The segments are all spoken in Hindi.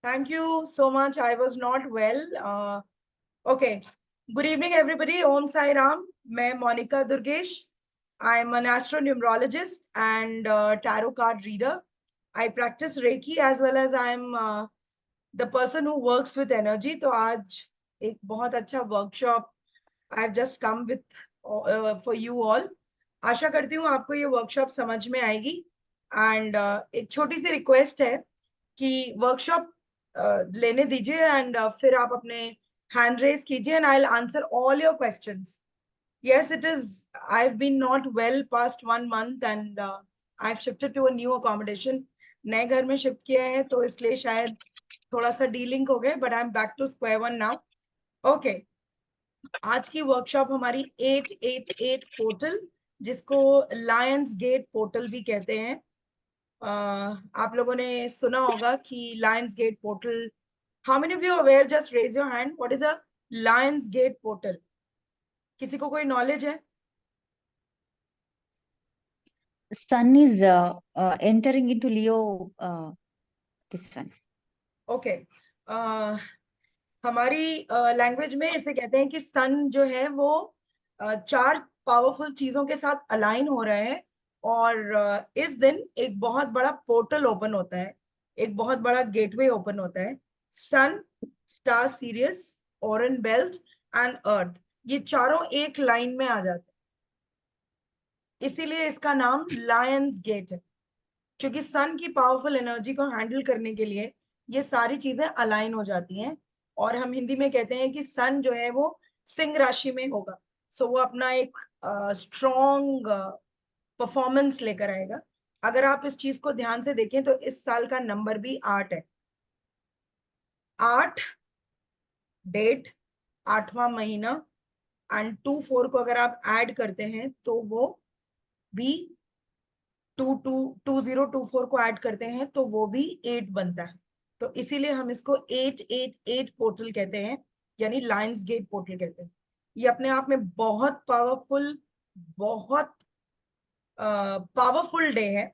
Thank you so much. I was not well. Okay. Good evening, everybody. Om Sai Ram. मैं Monica Durgesh. I'm an astronumerologist and tarot card reader. I practice Reiki as well as I'm the person who works with energy. तो आज एक बहुत अच्छा workshop I've just come with for you all. आशा करती हूँ आपको ये वर्कशॉप समझ में आएगी एंड एक छोटी सी रिक्वेस्ट है कि वर्कशॉप लेने दीजिए एंड फिर आप अपने हैंड रेज कीजिए and I will answer all your questions. Yes, it is. I've been not well past 1 month and I've shifted to a new accommodation. नए घर में शिफ्ट किया है तो इसलिए शायद थोड़ा सा डीलिंग हो गए but I am back to square one now. Okay. आज की वर्कशॉप हमारी 888 पोर्टल, जिसको लायंस गेट पोर्टल भी कहते हैं. आप लोगों ने सुना होगा कि lions gate portal. How many of you aware? Just raise your hand. What is a lions gate portal? किसी को कोई नॉलेज है? Sun is entering into Leo. This one. Okay. हमारी लैंग्वेज में इसे कहते हैं कि सन जो है वो चार पावरफुल चीजों के साथ अलाइन हो रहा है और इस दिन एक बहुत बड़ा पोर्टल ओपन होता है, एक बहुत बड़ा गेटवे ओपन होता है. Sun, star Sirius, Orion belt and earth, ये चारों एक लाइन में आ जाते हैं. इसीलिए इसका नाम लायंस गेट है, क्योंकि सन की पावरफुल एनर्जी को हैंडल करने के लिए ये सारी चीजें अलाइन हो जाती हैं. और हम हिंदी में कहते हैं कि सन जो है वो सिंह राशि में होगा, सो वो अपना एक स्ट्रॉन्ग परफॉर्मेंस लेकर आएगा. अगर आप इस चीज को ध्यान से देखें तो इस साल का नंबर भी 8 है. 8 डेट, 8वां महीना एंड 24 को अगर आप ऐड करते हैं तो वो भी 2024 को ऐड करते हैं तो वो भी 8 बनता है. तो इसीलिए हम इसको 888 पोर्टल कहते हैं, यानी लायंस गेट पोर्टल कहते हैं. ये अपने आप में बहुत पावरफुल, बहुत पावरफुल डे है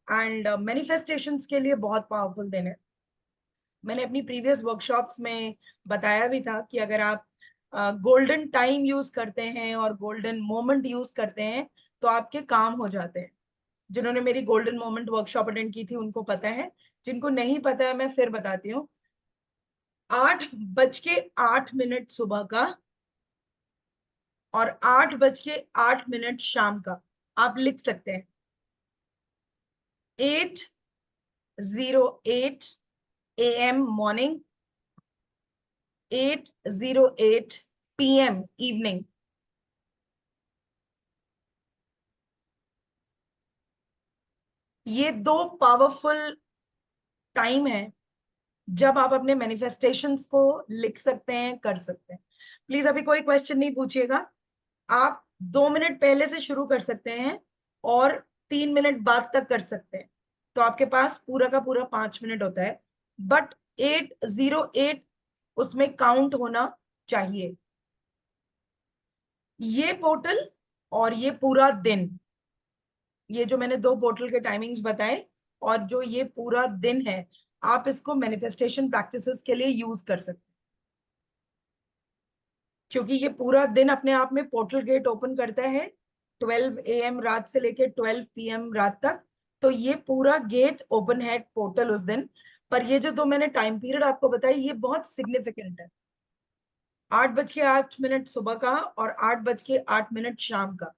एंड मैनिफेस्टेशंस के लिए बहुत पावरफुल दिन है. मैंने अपनी प्रीवियस वर्कशॉप्स में बताया भी था कि अगर आप गोल्डन टाइम यूज करते हैं और गोल्डन मोमेंट यूज करते हैं तो आपके काम हो जाते हैं. जिन्होंने मेरी गोल्डन मोमेंट वर्कशॉप अटेंड की थी उनको पता है, जिनको नहीं पता है मैं फिर बताती हूँ. 8:08 सुबह का और 8:08 शाम का आप लिख सकते हैं. 8:08 AM मॉर्निंग, 8:08 PM इवनिंग. ये दो पावरफुल टाइम है जब आप अपने मैनिफेस्टेशंस को लिख सकते हैं, कर सकते हैं. प्लीज अभी कोई क्वेश्चन नहीं पूछिएगा. आप 2 मिनट पहले से शुरू कर सकते हैं और 3 मिनट बाद तक कर सकते हैं, तो आपके पास पूरा का पूरा 5 मिनट होता है. बट 8:08 उसमें काउंट होना चाहिए. ये पोर्टल और ये पूरा दिन, ये जो मैंने दो पोर्टल के टाइमिंग्स बताए और जो ये पूरा दिन है, आप इसको मैनिफेस्टेशन प्रैक्टिसेस के लिए यूज कर सकते हैं. क्योंकि ये पूरा दिन अपने आप में पोर्टल गेट ओपन करता है 12 AM रात से लेके 12 PM रात तक. तो ये पूरा गेट ओपन है पोर्टल उस दिन. पर ये जो दो मैंने टाइम पीरियड आपको बताई ये बहुत सिग्निफिकेंट है. 8:08 सुबह का और 8:08 शाम का.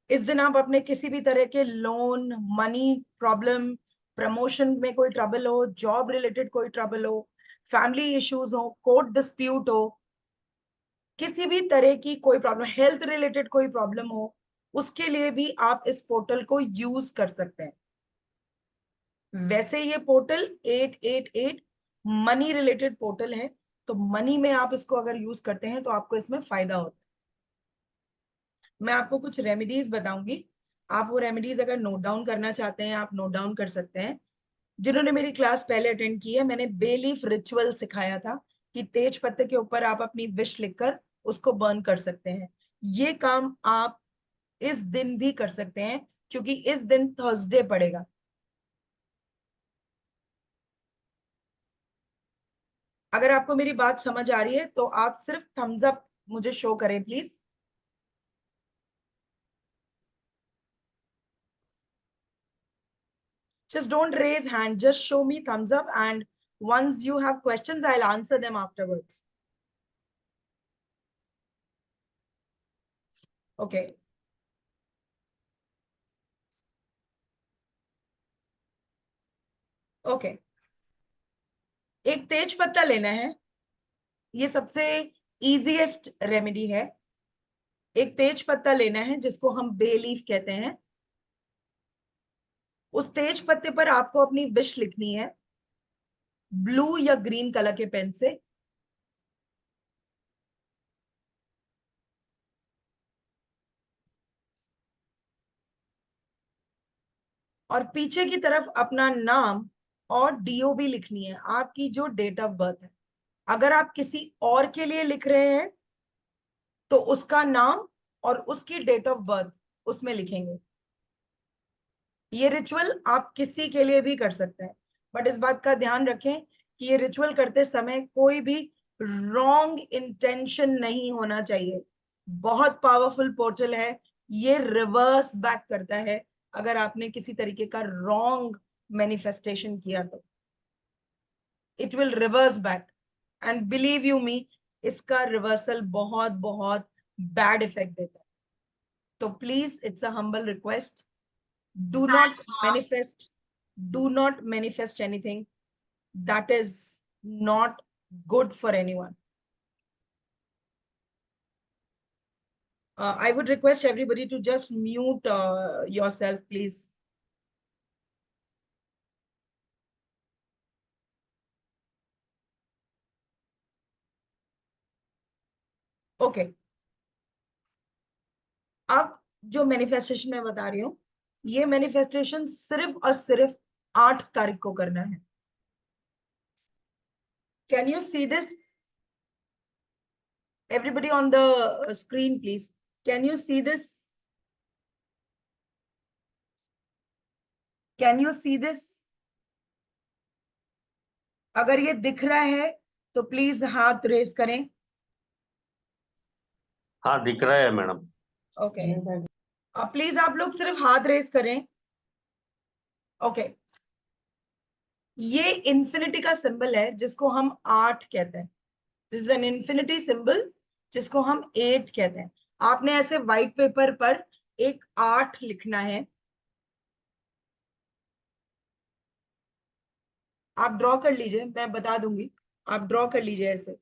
इस दिन आप अपने किसी भी तरह के लोन, मनी प्रॉब्लम, प्रमोशन में कोई ट्रबल हो, जॉब रिलेटेड कोई ट्रबल हो, फैमिली इश्यूज हो, कोर्ट डिस्प्यूट हो, किसी भी तरह की कोई प्रॉब्लम, हेल्थ रिलेटेड कोई प्रॉब्लम हो, उसके लिए भी आप इस पोर्टल को यूज कर सकते हैं. वैसे ये पोर्टल 888 मनी रिलेटेड पोर्टल है, तो मनी में आप इसको अगर यूज करते हैं तो आपको इसमें फायदा होता है. मैं आपको कुछ रेमेडीज बताऊंगी. आप वो रेमेडीज अगर नोट डाउन करना चाहते हैं आप नोट डाउन कर सकते हैं. जिन्होंने मेरी क्लास पहले अटेंड की है, मैंने बे लीफ रिचुअल सिखाया था कि तेज पत्ते के ऊपर आप अपनी विश लिखकर उसको बर्न कर सकते हैं. ये काम आप इस दिन भी कर सकते हैं क्योंकि इस दिन थर्सडे पड़ेगा. अगर आपको मेरी बात समझ आ रही है तो आप सिर्फ थम्स अप मुझे शो करें please. Just don't raise hand, just show me thumbs up, and once you have questions, I'll answer them afterwards. Okay. Okay. एक तेज पत्ता लेना है, ये सबसे इजीएस्ट रेमेडी है। एक तेज पत्ता लेना है जिसको हम बे लीफ कहते हैं। उस तेज पत्ते पर आपको अपनी विश लिखनी है ब्लू या ग्रीन कलर के पेन से। और पीछे की तरफ अपना नाम और डीओबी लिखनी है, आपकी जो डेट ऑफ बर्थ है। अगर आप किसी और के लिए लिख रहे हैं तो उसका नाम और उसकी डेट ऑफ बर्थ उसमें लिखेंगे। ये रिचुअल आप किसी के लिए भी कर सकते हैं, बट इस बात का ध्यान रखें कि ये रिचुअल करते समय कोई भी रॉन्ग इंटेंशन नहीं होना चाहिए। बहुत पावरफुल पोर्टल है, ये रिवर्स बैक करता है अगर आपने किसी तरीके का रॉन्ग मैनिफेस्टेशन किया तो it will reverse back. And believe you me, इसका रिवर्सल बहुत बहुत बैड इफेक्ट देता है। तो please, it's a humble request, do not manifest, do not manifest anything that is not good for anyone. I would request everybody to just mute yourself, please. Okay. अब जो मैनिफेस्टेशन मैं बता रही हूँ, ये मैनिफेस्टेशन सिर्फ और सिर्फ 8 तारीख को करना है। Can you see this? Everybody on the screen, please. Can you see this? Can you see this? अगर ये दिख रहा है तो प्लीज हाथ रेज करें। हाँ दिख रहा है मैडम। ओके, प्लीज आप लोग सिर्फ हाथ रेज करें। ओके, ये इन्फिनिटी का सिंबल है जिसको हम 8 कहते हैं। This is an infinity symbol जिसको हम 8 कहते हैं। आपने ऐसे व्हाइट पेपर पर एक 8 लिखना है। आप ड्रॉ कर लीजिए, मैं बता दूंगी, आप ड्रॉ कर लीजिए ऐसे।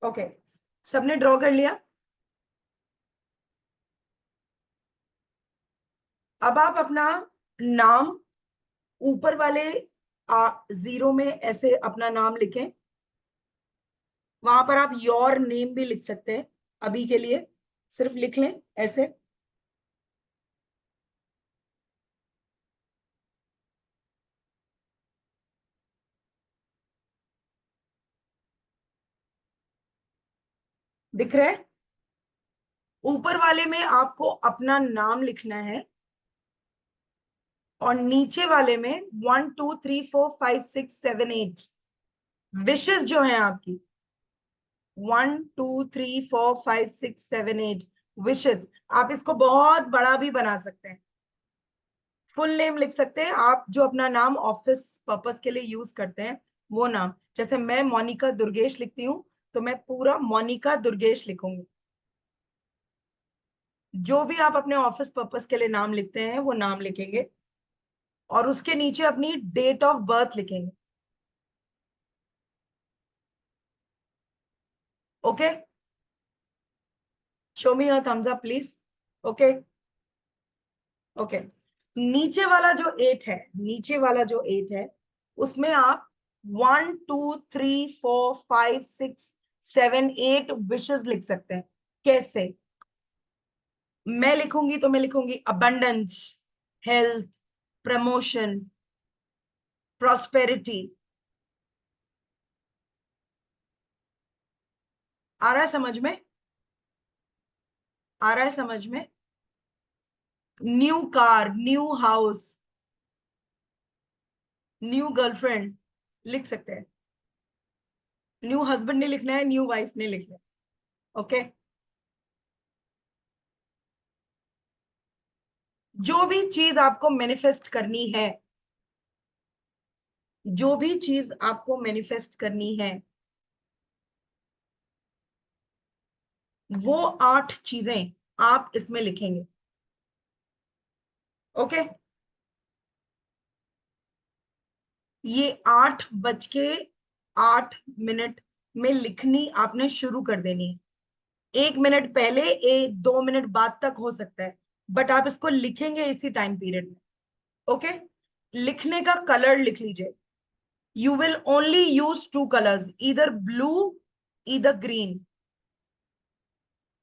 ओके, सबने ड्रॉ कर लिया? अब आप अपना नाम ऊपर वाले जीरो में ऐसे अपना नाम लिखें। वहां पर आप योर नेम भी लिख सकते हैं, अभी के लिए सिर्फ लिख लें ऐसे। दिख रहा है? ऊपर वाले में आपको अपना नाम लिखना है और नीचे वाले में 1 2 3 4 5 6 7 8 विशेस जो है आपकी। 1 2 3 4 5 6 7 8 विशेस। आप इसको बहुत बड़ा भी बना सकते हैं, फुल नेम लिख सकते हैं आप, जो अपना नाम ऑफिस पर्पस के लिए यूज करते हैं वो नाम। जैसे मैं मोनिका दुर्गेश लिखती हूँ तो मैं पूरा मोनिका दुर्गेश लिखूंगी। जो भी आप अपने ऑफिस पर्पस के लिए नाम लिखते हैं वो नाम लिखेंगे और उसके नीचे अपनी डेट ऑफ बर्थ लिखेंगे। Okay, show me your thumbs up please. Okay okay, नीचे वाला जो 8 है, नीचे वाला जो 8 है उसमें आप 1 2 3 4 5 6 7 8 विशेस लिख सकते हैं। कैसे? मैं लिखूंगी तो मैं लिखूंगी अबंडेंस, हेल्थ, प्रमोशन, प्रॉस्पेरिटी। आ रहा है समझ में? आ रहा है समझ में? New car, new house, new girlfriend लिख सकते हैं। न्यू हस्बैंड नहीं लिखना है, न्यू वाइफ नहीं लिखना है। ओके। जो भी चीज आपको मैनिफेस्ट करनी है, जो भी चीज आपको मैनिफेस्ट करनी है, वो 8 चीजें आप इसमें लिखेंगे। ओके। ये 8:08 में लिखनी आपने शुरू कर देनी है। 1 मिनट पहले, 2 मिनट बाद तक हो सकता है, बट आप इसको लिखेंगे इसी टाइम पीरियड में। ओके। लिखने का कलर लिख लीजिए। You will only use 2 colours, either blue, either green,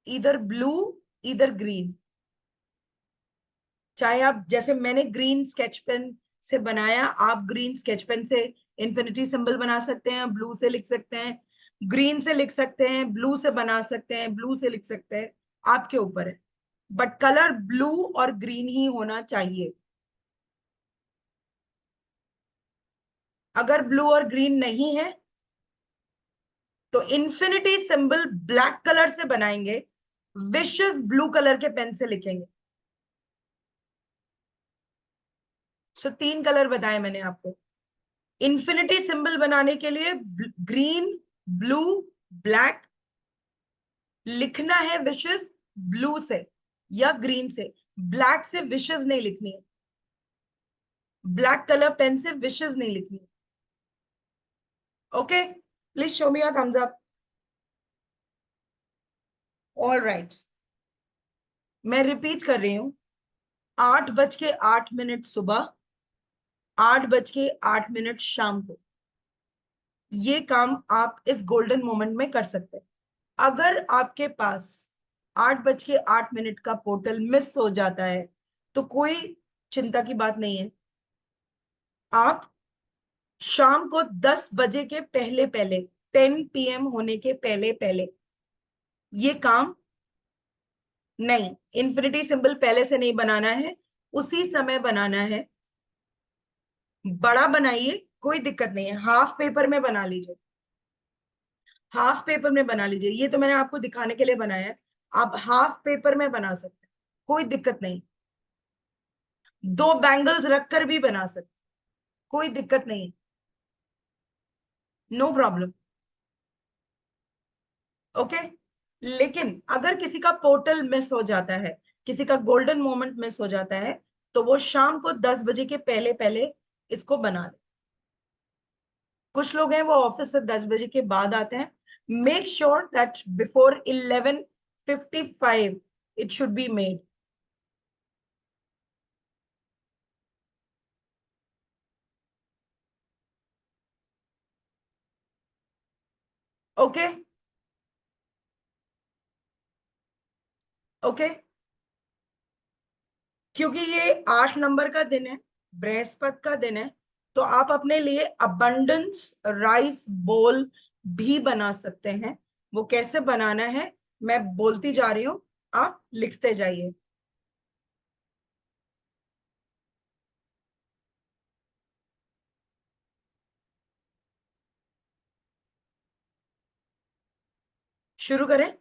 either blue, either green. चाहे आप, जैसे मैंने ग्रीन स्केच पेन से बनाया, आप ग्रीन स्केच पेन से इन्फिनिटी सिंबल बना सकते हैं, ब्लू से लिख सकते हैं, ग्रीन से लिख सकते हैं, ब्लू से बना सकते हैं, ब्लू से लिख सकते हैं, आपके ऊपर है। बट कलर ब्लू और ग्रीन ही होना चाहिए। अगर ब्लू और ग्रीन नहीं है तो इन्फिनिटी सिंबल ब्लैक कलर से बनाएंगे, विशेस ब्लू कलर के पेन से लिखेंगे। सो 3 कलर बताए मैंने आपको। इन्फिनिटी सिंबल बनाने के लिए ग्रीन, ब्लू, ब्लैक। लिखना है विशेस ब्लू से या ग्रीन से, ब्लैक से विशेस नहीं लिखनी है, ब्लैक कलर पेन से विशेस नहीं लिखनी है। Okay, please show me your thumbs up. All right, मैं रिपीट कर रही हूं। 8:08 सुबह, 8:08 शाम को, ये काम आप इस गोल्डन मोमेंट में कर सकते हैं। अगर आपके पास 8:08 का पोर्टल मिस हो जाता है तो कोई चिंता की बात नहीं है। आप शाम को 10 बजे के पहले पहले, 10 PM होने के पहले पहले ये काम, नहीं, इन्फिनिटी सिंबल पहले से नहीं बनाना है, उसी समय बनाना है। बड़ा बनाइए, कोई दिक्कत नहीं है, हाफ पेपर में बना लीजिए, हाफ पेपर में बना लीजिए। ये तो मैंने आपको दिखाने के लिए बनाया है, आप हाफ पेपर में बना सकते हैं, कोई दिक्कत नहीं। 2 बैंगल्स रखकर भी बना सकते, कोई दिक्कत नहीं, नो प्रॉब्लम। ओके। लेकिन अगर किसी का पोर्टल मिस हो जाता है, किसी का गोल्डन मोमेंट मिस हो जाता है, तो वो शाम को 10 बजे के पहले पहले इसको बना ले। कुछ लोग हैं वो ऑफिस से 10 बजे के बाद आते हैं, make sure that before 11:55 it should be made. Okay. Okay. क्योंकि ये 8 नंबर का दिन है, बृहस्पति का दिन है, तो आप अपने लिए अबंडेंस राइस बोल भी बना सकते हैं। वो कैसे बनाना है मैं बोलती जा रही हूं, आप लिखते जाइए। शुरू करें।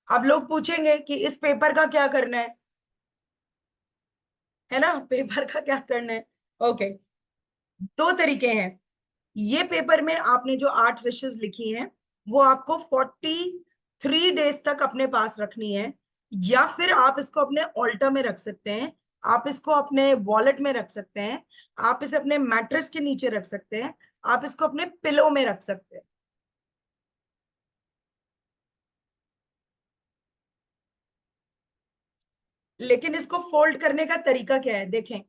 अब लोग पूछेंगे कि इस पेपर का क्या करना है ना, पेपर का क्या करना है। ओके, 2 तरीके हैं। ये पेपर में आपने जो 8 विशेस लिखी हैं वो आपको 43 डेज तक अपने पास रखनी है, या फिर आप इसको अपने ऑल्टर में रख सकते हैं, आप इसको अपने वॉलेट में रख सकते हैं, आप इसे अपने मैट्रेस के नीचे रख सकते हैं, आप इसको अपने पिलो में रख सकते हैं। लेकिन इसको फोल्ड करने का तरीका क्या है, देखें।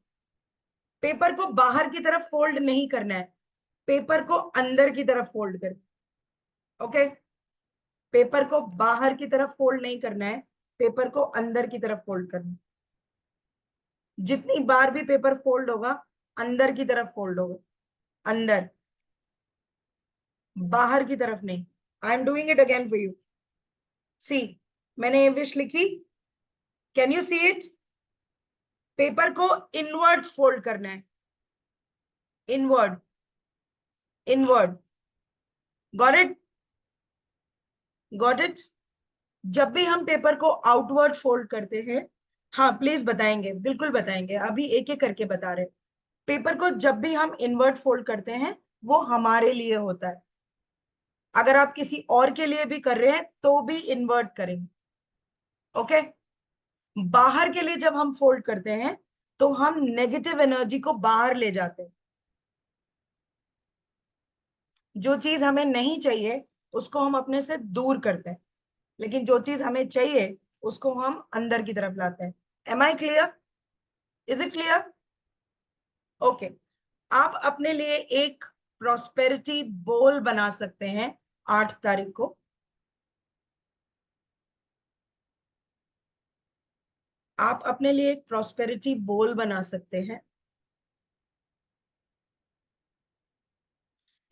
पेपर को बाहर की तरफ फोल्ड नहीं करना है, पेपर को अंदर की तरफ फोल्ड कर। ओके। पेपर को बाहर की तरफ फोल्ड नहीं करना है, पेपर को अंदर की तरफ फोल्ड करना है। जितनी बार भी पेपर फोल्ड होगा अंदर की तरफ फोल्ड होगा, अंदर, बाहर की तरफ नहीं। I am doing it again for you. See, मैंने ये विश लिखी, can you see it? Paper को इनवर्ड फोल्ड करना है, inward, inward. Got it? Got it? जब भी हम पेपर को आउटवर्ड फोल्ड करते हैं, हाँ प्लीज बताएंगे, बिल्कुल बताएंगे, अभी एक एक करके बता रहे। पेपर को जब भी हम इनवर्ट फोल्ड करते हैं, वो हमारे लिए होता है। अगर आप किसी और के लिए भी कर रहे हैं तो भी इन्वर्ट करेंगे, ओके? बाहर के लिए जब हम फोल्ड करते हैं तो हम नेगेटिव एनर्जी को बाहर ले जाते हैं। जो चीज हमें नहीं चाहिए उसको हम अपने से दूर करते हैं, लेकिन जो चीज हमें चाहिए उसको हम अंदर की तरफ लाते हैं। Am I clear? Is it clear? Okay. आप अपने लिए एक प्रॉस्पेरिटी बोल बना सकते हैं 8 तारीख को। आप अपने लिए एक प्रॉस्पेरिटी बोल बना सकते हैं।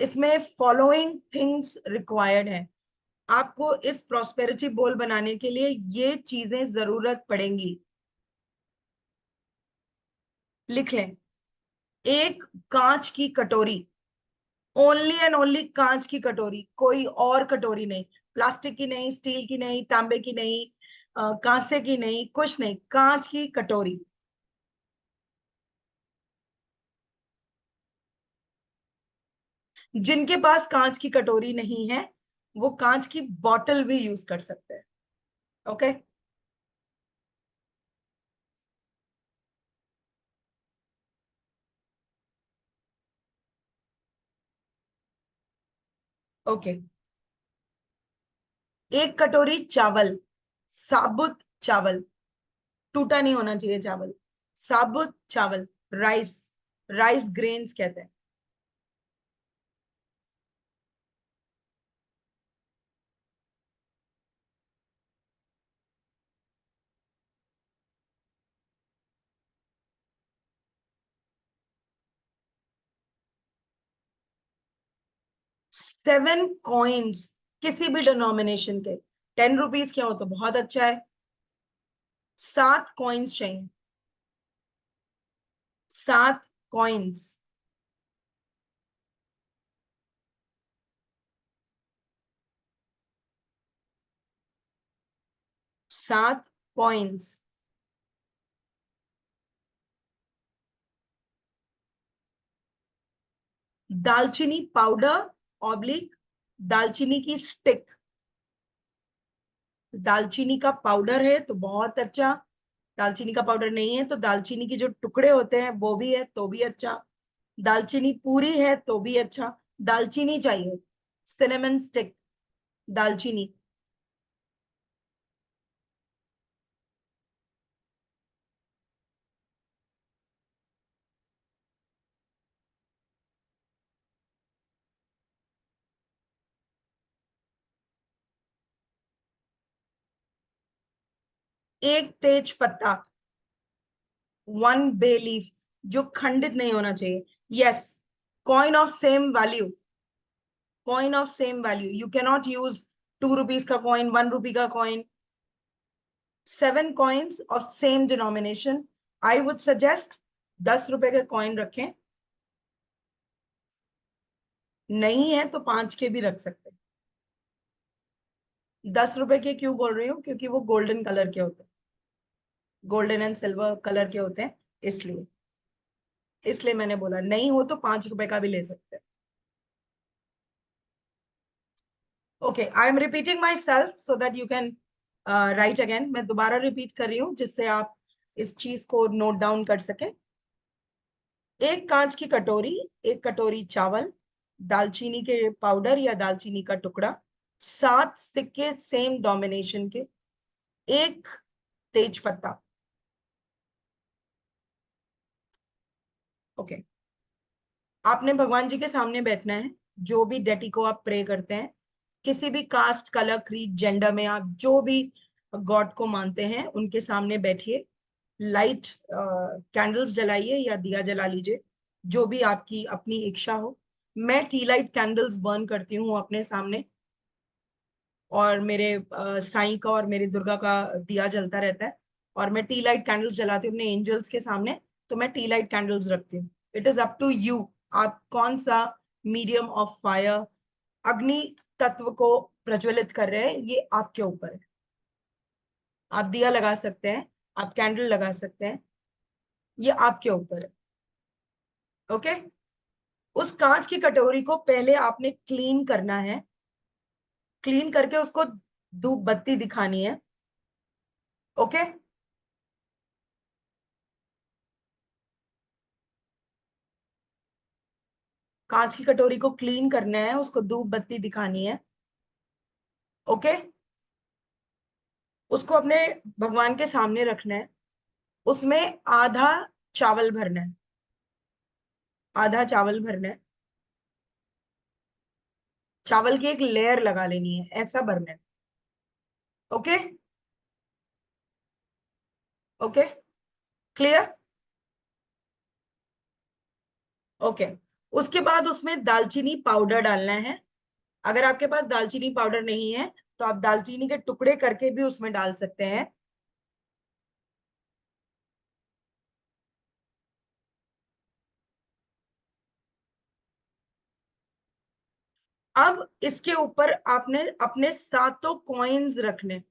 इसमें फॉलोइंग थिंग्स रिक्वायर्ड है। आपको इस प्रॉस्पेरिटी बोल बनाने के लिए ये चीजें जरूरत पड़ेंगी, लिख लें। एक कांच की कटोरी, ओनली एंड ओनली कांच की कटोरी, कोई और कटोरी नहीं, प्लास्टिक की नहीं, स्टील की नहीं, तांबे की नहीं, कांसे की नहीं, कुछ नहीं, कांच की कटोरी। जिनके पास कांच की कटोरी नहीं है वो कांच की बॉटल भी यूज कर सकते हैं, ओके? ओके। एक कटोरी चावल, साबुत चावल, टूटा नहीं होना चाहिए चावल, साबुत चावल, राइस, राइस ग्रेन्स कहते हैं। 7 कॉइन्स, किसी भी डिनोमिनेशन के, 10 रुपीज के हो तो बहुत अच्छा है। 7 कॉइन्स चाहिए, 7 कॉइन्स। 7 कॉइन्स। दालचीनी पाउडर ऑब्लिक दालचीनी की स्टिक। दालचीनी का पाउडर है तो बहुत अच्छा, दालचीनी का पाउडर नहीं है तो दालचीनी के जो टुकड़े होते हैं वो भी है तो भी अच्छा, दालचीनी पूरी है तो भी अच्छा, दालचीनी चाहिए, सिनेमन स्टिक, दालचीनी। एक तेज पत्ता, 1 bay लीफ, जो खंडित नहीं होना चाहिए। Yes, coin of same value, coin of same value, you can not use 2 rupees का कॉइन, 1 रुपी का coin. 7 coins of same denomination. I would suggest 10 रुपए के कॉइन रखें, नहीं है तो 5 के भी रख सकते हैं। 10 रुपए के क्यों बोल रही हूँ? क्योंकि वो गोल्डन कलर के होते हैं, गोल्डन एंड सिल्वर कलर के होते हैं, इसलिए, इसलिए मैंने बोला नहीं हो तो 5 रुपए का भी ले सकते हैं। Okay, I am repeating my self so that you can write again. मैं दोबारा रिपीट कर रही हूँ जिससे आप इस चीज को नोट डाउन कर सके। एक कांच की कटोरी, एक कटोरी चावल, दालचीनी के पाउडर या दालचीनी का टुकड़ा, 7 सिक्के सेम डोमिनेशन के, एक तेज पत्ता। ओके। आपने भगवान जी के सामने बैठना है, जो भी डेटी को आप प्रे करते हैं, किसी भी कास्ट, कलर, क्रीड, जेंडर में आप जो भी गॉड को मानते हैं उनके सामने बैठिए, लाइट कैंडल्स जलाइए या दिया जला लीजिए, जो भी आपकी अपनी इच्छा हो। मैं टी लाइट कैंडल्स बर्न करती हूँ अपने सामने, और मेरे साईं का और मेरी दुर्गा का दिया जलता रहता है, और मैं टी लाइट कैंडल्स जलाती हूँ अपने एंजल्स के सामने। तो मैं टी लाइट कैंडल्स रखती हूँ। It is up to you, आप कौन सा मीडियम ऑफ फायर, अग्नि तत्व को प्रज्वलित कर रहे हैं, ये आपके ऊपर है। आप दिया लगा सकते हैं, आप कैंडल लगा सकते हैं, ये आपके ऊपर है। ओके। उस कांच की कटोरी को पहले आपने क्लीन करना है। क्लीन करके उसको धूप बत्ती दिखानी है। ओके। कांच की कटोरी को क्लीन करना है, उसको धूप बत्ती दिखानी है। ओके। उसको अपने भगवान के सामने रखना है। उसमें आधा चावल भरना है, आधा चावल भरना है। चावल की एक लेयर लगा लेनी है, ऐसा भरना है। ओके। Okay, clear. ओके। उसके बाद उसमें दालचीनी पाउडर डालना है। अगर आपके पास दालचीनी पाउडर नहीं है तो आप दालचीनी के टुकड़े करके भी उसमें डाल सकते हैं। अब इसके ऊपर आपने अपने सातों कॉइन्स रखने।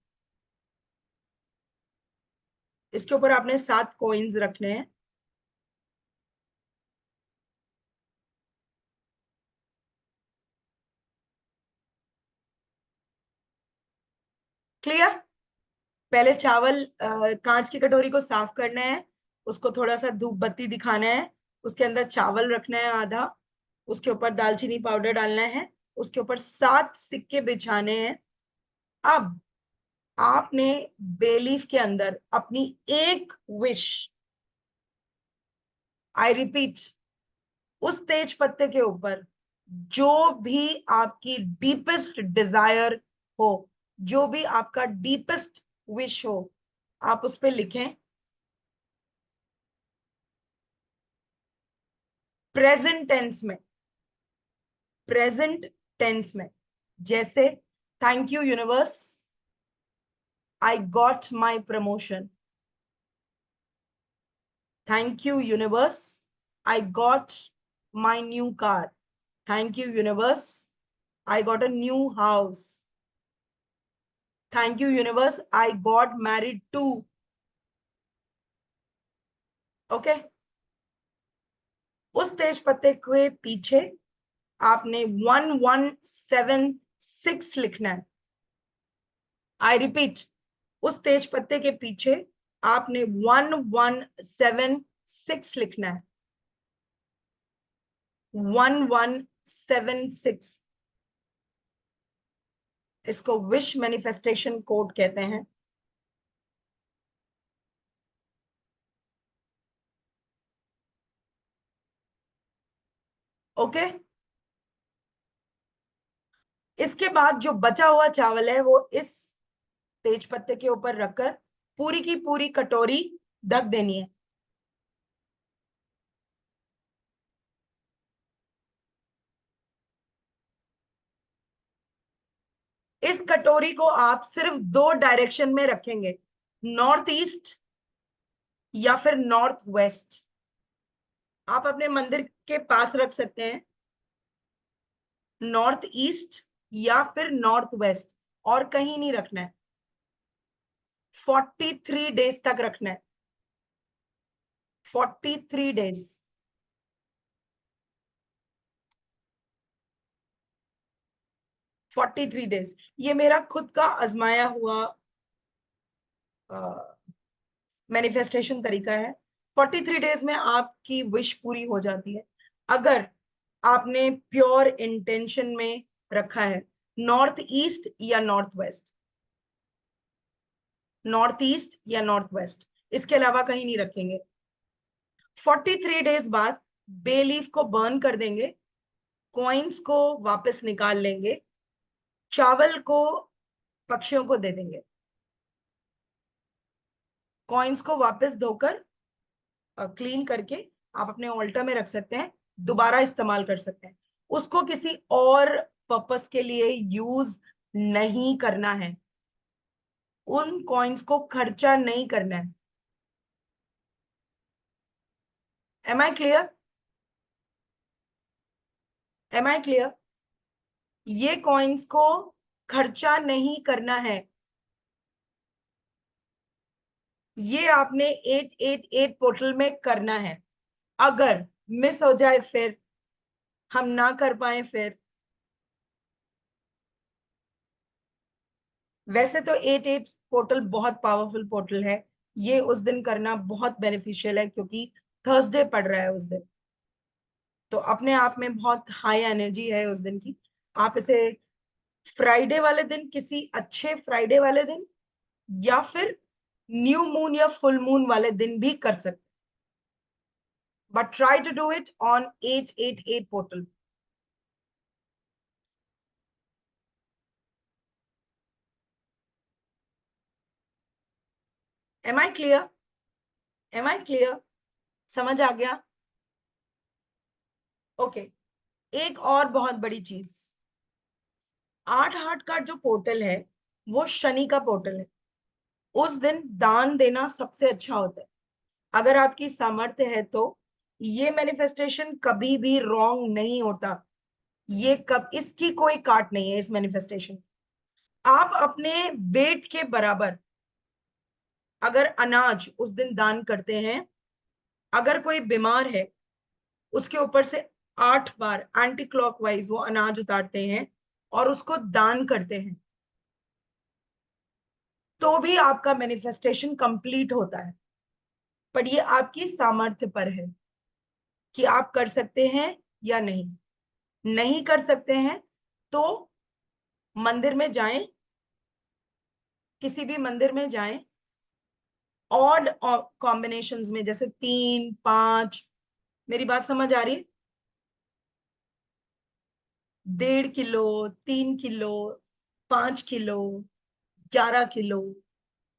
इसके ऊपर आपने 7 कॉइन्स रखने हैं। क्लियर। पहले चावल कांच की कटोरी को साफ करना है, उसको थोड़ा सा धूप बत्ती दिखाना है, उसके अंदर चावल रखना है आधा, उसके ऊपर दालचीनी पाउडर डालना है, उसके ऊपर 7 सिक्के बिछाने हैं। अब आपने बेलीफ के अंदर अपनी एक विश, आई रिपीट, उस तेज पत्ते के ऊपर जो भी आपकी डीपेस्ट डिजायर हो, जो भी आपका डीपेस्ट विश हो, आप उस पर लिखें प्रेजेंट टेंस में। प्रेजेंट टेंस में, जैसे thank you universe, I got my promotion. Thank you universe, I got my new car. Thank you universe, I got a new house. Thank you universe, I got married too. Okay. उस तेज पत्ते के पीछे आपने 1176 लिखना है। आई रिपीट, उस तेज पत्ते के पीछे आपने 1176 लिखना है। 1176। इसको विश मैनिफेस्टेशन कोड कहते हैं। ओके। इसके बाद जो बचा हुआ चावल है वो इस तेज पत्ते के ऊपर रखकर पूरी की पूरी कटोरी ढक देनी है। इस कटोरी को आप सिर्फ 2 डायरेक्शन में रखेंगे, नॉर्थ ईस्ट या फिर नॉर्थ वेस्ट। आप अपने मंदिर के पास रख सकते हैं, नॉर्थ ईस्ट या फिर नॉर्थ वेस्ट, और कहीं नहीं रखना है। 43 डेज तक रखना है। 43 डेज। 43 डेज, ये मेरा खुद का आजमाया हुआ मैनिफेस्टेशन तरीका है। 43 डेज में आपकी विश पूरी हो जाती है, अगर आपने प्योर इंटेंशन में रखा है नॉर्थ ईस्ट या नॉर्थ वेस्ट। नॉर्थ ईस्ट या नॉर्थ वेस्ट, इसके अलावा कहीं नहीं रखेंगे। 43 डेज बाद बे लीफ को बर्न कर देंगे, कॉइन्स को वापस निकाल लेंगे, चावल को पक्षियों को दे देंगे। कॉइन्स को वापस धोकर क्लीन करके आप अपने ऑल्टर में रख सकते हैं, दोबारा इस्तेमाल कर सकते हैं, उसको किसी और पर्पस के लिए यूज नहीं करना है, उन कॉइन्स को खर्चा नहीं करना है। Am I clear? Am I clear? ये कॉइन्स को खर्चा नहीं करना है, ये आपने 888 पोर्टल में करना है। अगर मिस हो जाए, फिर हम ना कर पाए, फिर वैसे तो 88 पोर्टल बहुत पावरफुल पोर्टल है, ये उस दिन करना बहुत बेनिफिशियल है क्योंकि थर्सडे पड़ रहा है उस दिन, तो अपने आप में बहुत हाई एनर्जी है उस दिन की। आप इसे फ्राइडे वाले दिन, किसी अच्छे फ्राइडे वाले दिन, या फिर न्यू मून या फुल मून वाले दिन भी कर सकते, but try to do it on 888 portal. Am I clear? Am I clear? समझ आ गया? ओके एक और बहुत बड़ी चीज, 8 का जो पोर्टल है वो शनि का पोर्टल है, उस दिन दान देना सबसे अच्छा होता है। अगर आपकी सामर्थ्य है तो ये मैनिफेस्टेशन कभी भी रॉन्ग नहीं होता, ये कब, इसकी कोई काट नहीं है इस मैनिफेस्टेशन। आप अपने वेट के बराबर अगर अनाज उस दिन दान करते हैं, अगर कोई बीमार है उसके ऊपर से 8 बार एंटी क्लॉकवाइज वो अनाज उतारते हैं और उसको दान करते हैं, तो भी आपका मैनिफेस्टेशन कंप्लीट होता है। पर ये आपकी सामर्थ्य पर है कि आप कर सकते हैं या नहीं। नहीं कर सकते हैं तो मंदिर में जाएं, किसी भी मंदिर में जाएं, ऑड कॉम्बिनेशंस में, जैसे 3 5, मेरी बात समझ आ रही है? 1.5 किलो, 3 किलो, 5 किलो, 11 किलो,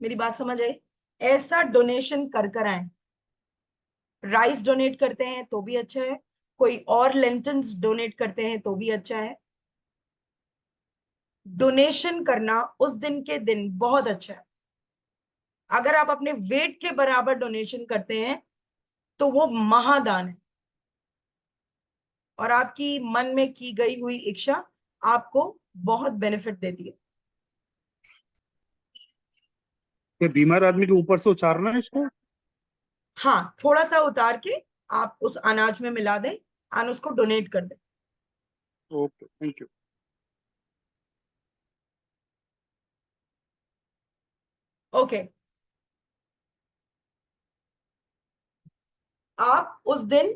मेरी बात समझ आई? ऐसा डोनेशन कर आए। राइस डोनेट करते हैं तो भी अच्छा है, कोई और लेंटन्स डोनेट करते हैं तो भी अच्छा है। डोनेशन करना उस दिन के दिन बहुत अच्छा है। अगर आप अपने वेट के बराबर डोनेशन करते हैं तो वो महादान है, और आपकी मन में की गई हुई इच्छा आपको बहुत बेनिफिट देती है। ये बीमार आदमी के ऊपर से उतारना है इसको? हाँ, थोड़ा सा उतार के आप उस अनाज में मिला दें और उसको डोनेट कर दें। Okay, thank you. ओके आप उस दिन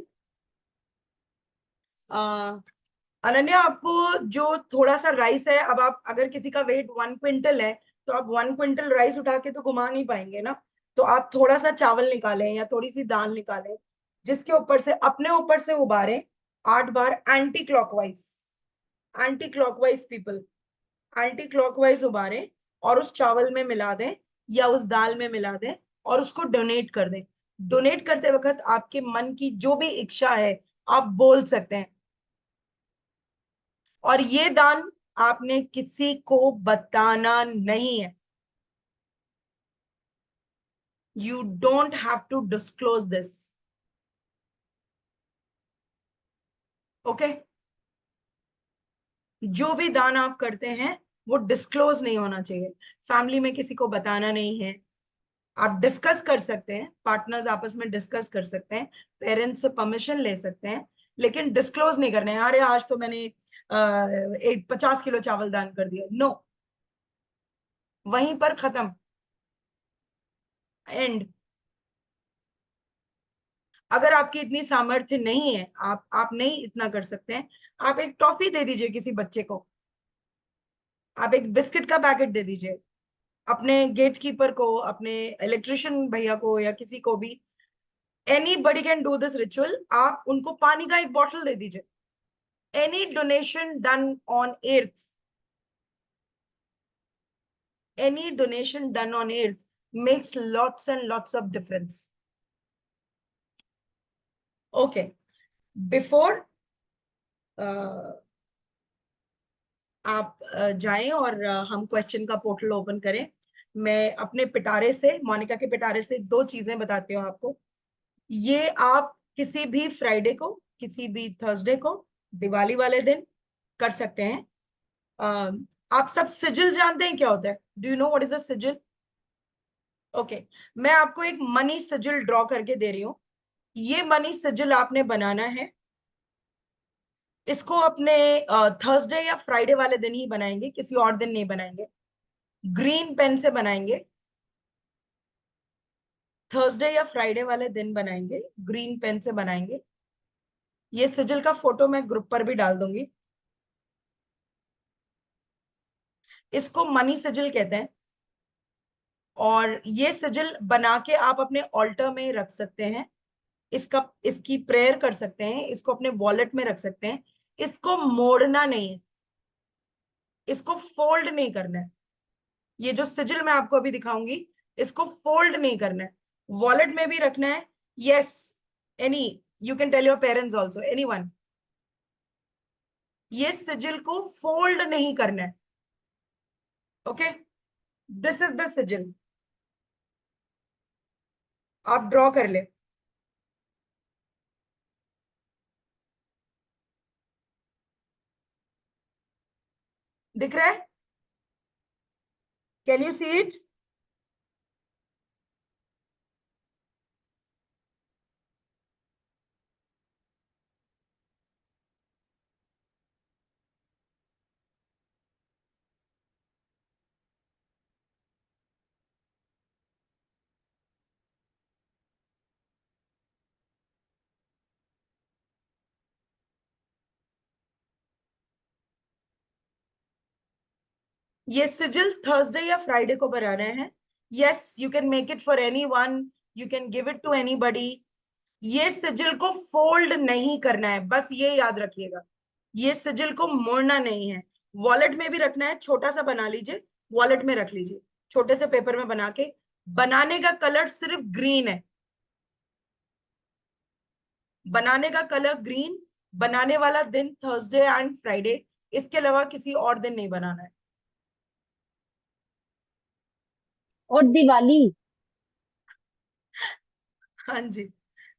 अनन्या, आपको जो थोड़ा सा राइस है, अब आप अगर किसी का वेट 1 क्विंटल है तो आप 1 क्विंटल राइस उठा के तो घुमा नहीं पाएंगे ना, तो आप थोड़ा सा चावल निकालें या थोड़ी सी दाल निकालें, जिसके ऊपर से, अपने ऊपर से उबारें 8 बार anti clockwise. Anti clockwise people, anti clockwise उबारें और उस चावल में मिला दें या उस दाल में मिला दें और उसको डोनेट कर दें। डोनेट करते वक्त आपके मन की जो भी इच्छा है आप बोल सकते हैं, और ये दान आपने किसी को बताना नहीं है। You don't have to disclose this. Okay, जो भी दान आप करते हैं वो डिस्क्लोज नहीं होना चाहिए, फैमिली में किसी को बताना नहीं है। आप डिस्कस कर सकते हैं, पार्टनर्स आपस में डिस्कस कर सकते हैं, पेरेंट्स से परमिशन ले सकते हैं, लेकिन डिस्क्लोज नहीं करना है, अरे आज तो मैंने 50 किलो चावल दान कर दिया, नो, वहीं पर खत्म, एंड। अगर आपकी इतनी सामर्थ्य नहीं है, आप नहीं इतना कर सकते हैं, आप एक टॉफी दे दीजिए किसी बच्चे को, आप एक बिस्किट का पैकेट दे दीजिए अपने गेट कीपर को, अपने इलेक्ट्रिशियन भैया को, या किसी को भी। Anybody can do this ritual. आप उनको पानी का एक बॉटल दे दीजिए। any donation done on earth, any donation done on earth makes lots and lots of difference. Okay, before आप जाएं और हम क्वेश्चन का पोर्टल ओपन करें, मैं अपने पिटारे से, मोनिका के पिटारे से दो चीजें बताती हूँ आपको। ये आप किसी भी फ्राइडे को, किसी भी थर्सडे को, दिवाली वाले दिन कर सकते हैं। आप सब सिजिल जानते हैं क्या होता है? Do you know what is a sigil? Okay, मैं आपको एक मनी सिजिल ड्रॉ करके दे रही हूँ। ये मनी सिजिल आपने बनाना है। इसको अपने थर्सडे या फ्राइडे वाले दिन ही बनाएंगे, किसी और दिन नहीं बनाएंगे। ग्रीन पेन से बनाएंगे, थर्सडे या फ्राइडे वाले दिन बनाएंगे, ग्रीन पेन से बनाएंगे। ये सिजिल का फोटो मैं ग्रुप पर भी डाल दूंगी। इसको मनी सिजिल कहते हैं, और ये सिजिल बना के आप अपने ऑल्टर में रख सकते हैं। इसकी प्रेयर कर सकते हैं, इसको अपने वॉलेट में रख सकते हैं। इसको मोड़ना नहीं है, इसको फोल्ड नहीं करना है। ये जो सिजिल मैं आपको अभी दिखाऊंगी, इसको फोल्ड नहीं करना है, वॉलेट में भी रखना है। Yes, any, you can tell your parents also, anyone. ये सिजिल को फोल्ड नहीं करना है। Okay, this is the sigil. आप ड्रॉ कर ले। दिख रहा है? Can you see it? ये सिजिल थर्सडे या फ्राइडे को बनाना है। Yes, you can make it for any one, you can give it to anybody. ये सिजिल को फोल्ड नहीं करना है, बस ये याद रखिएगा। ये सिजिल को मोड़ना नहीं है। वॉलेट में भी रखना है, छोटा सा बना लीजिए, वॉलेट में रख लीजिए, छोटे से पेपर में बना के। बनाने का कलर सिर्फ ग्रीन है, बनाने का कलर ग्रीन। बनाने वाला दिन थर्सडे एंड फ्राइडे, इसके अलावा किसी और दिन नहीं बनाना है। और दिवाली। हाँ जी,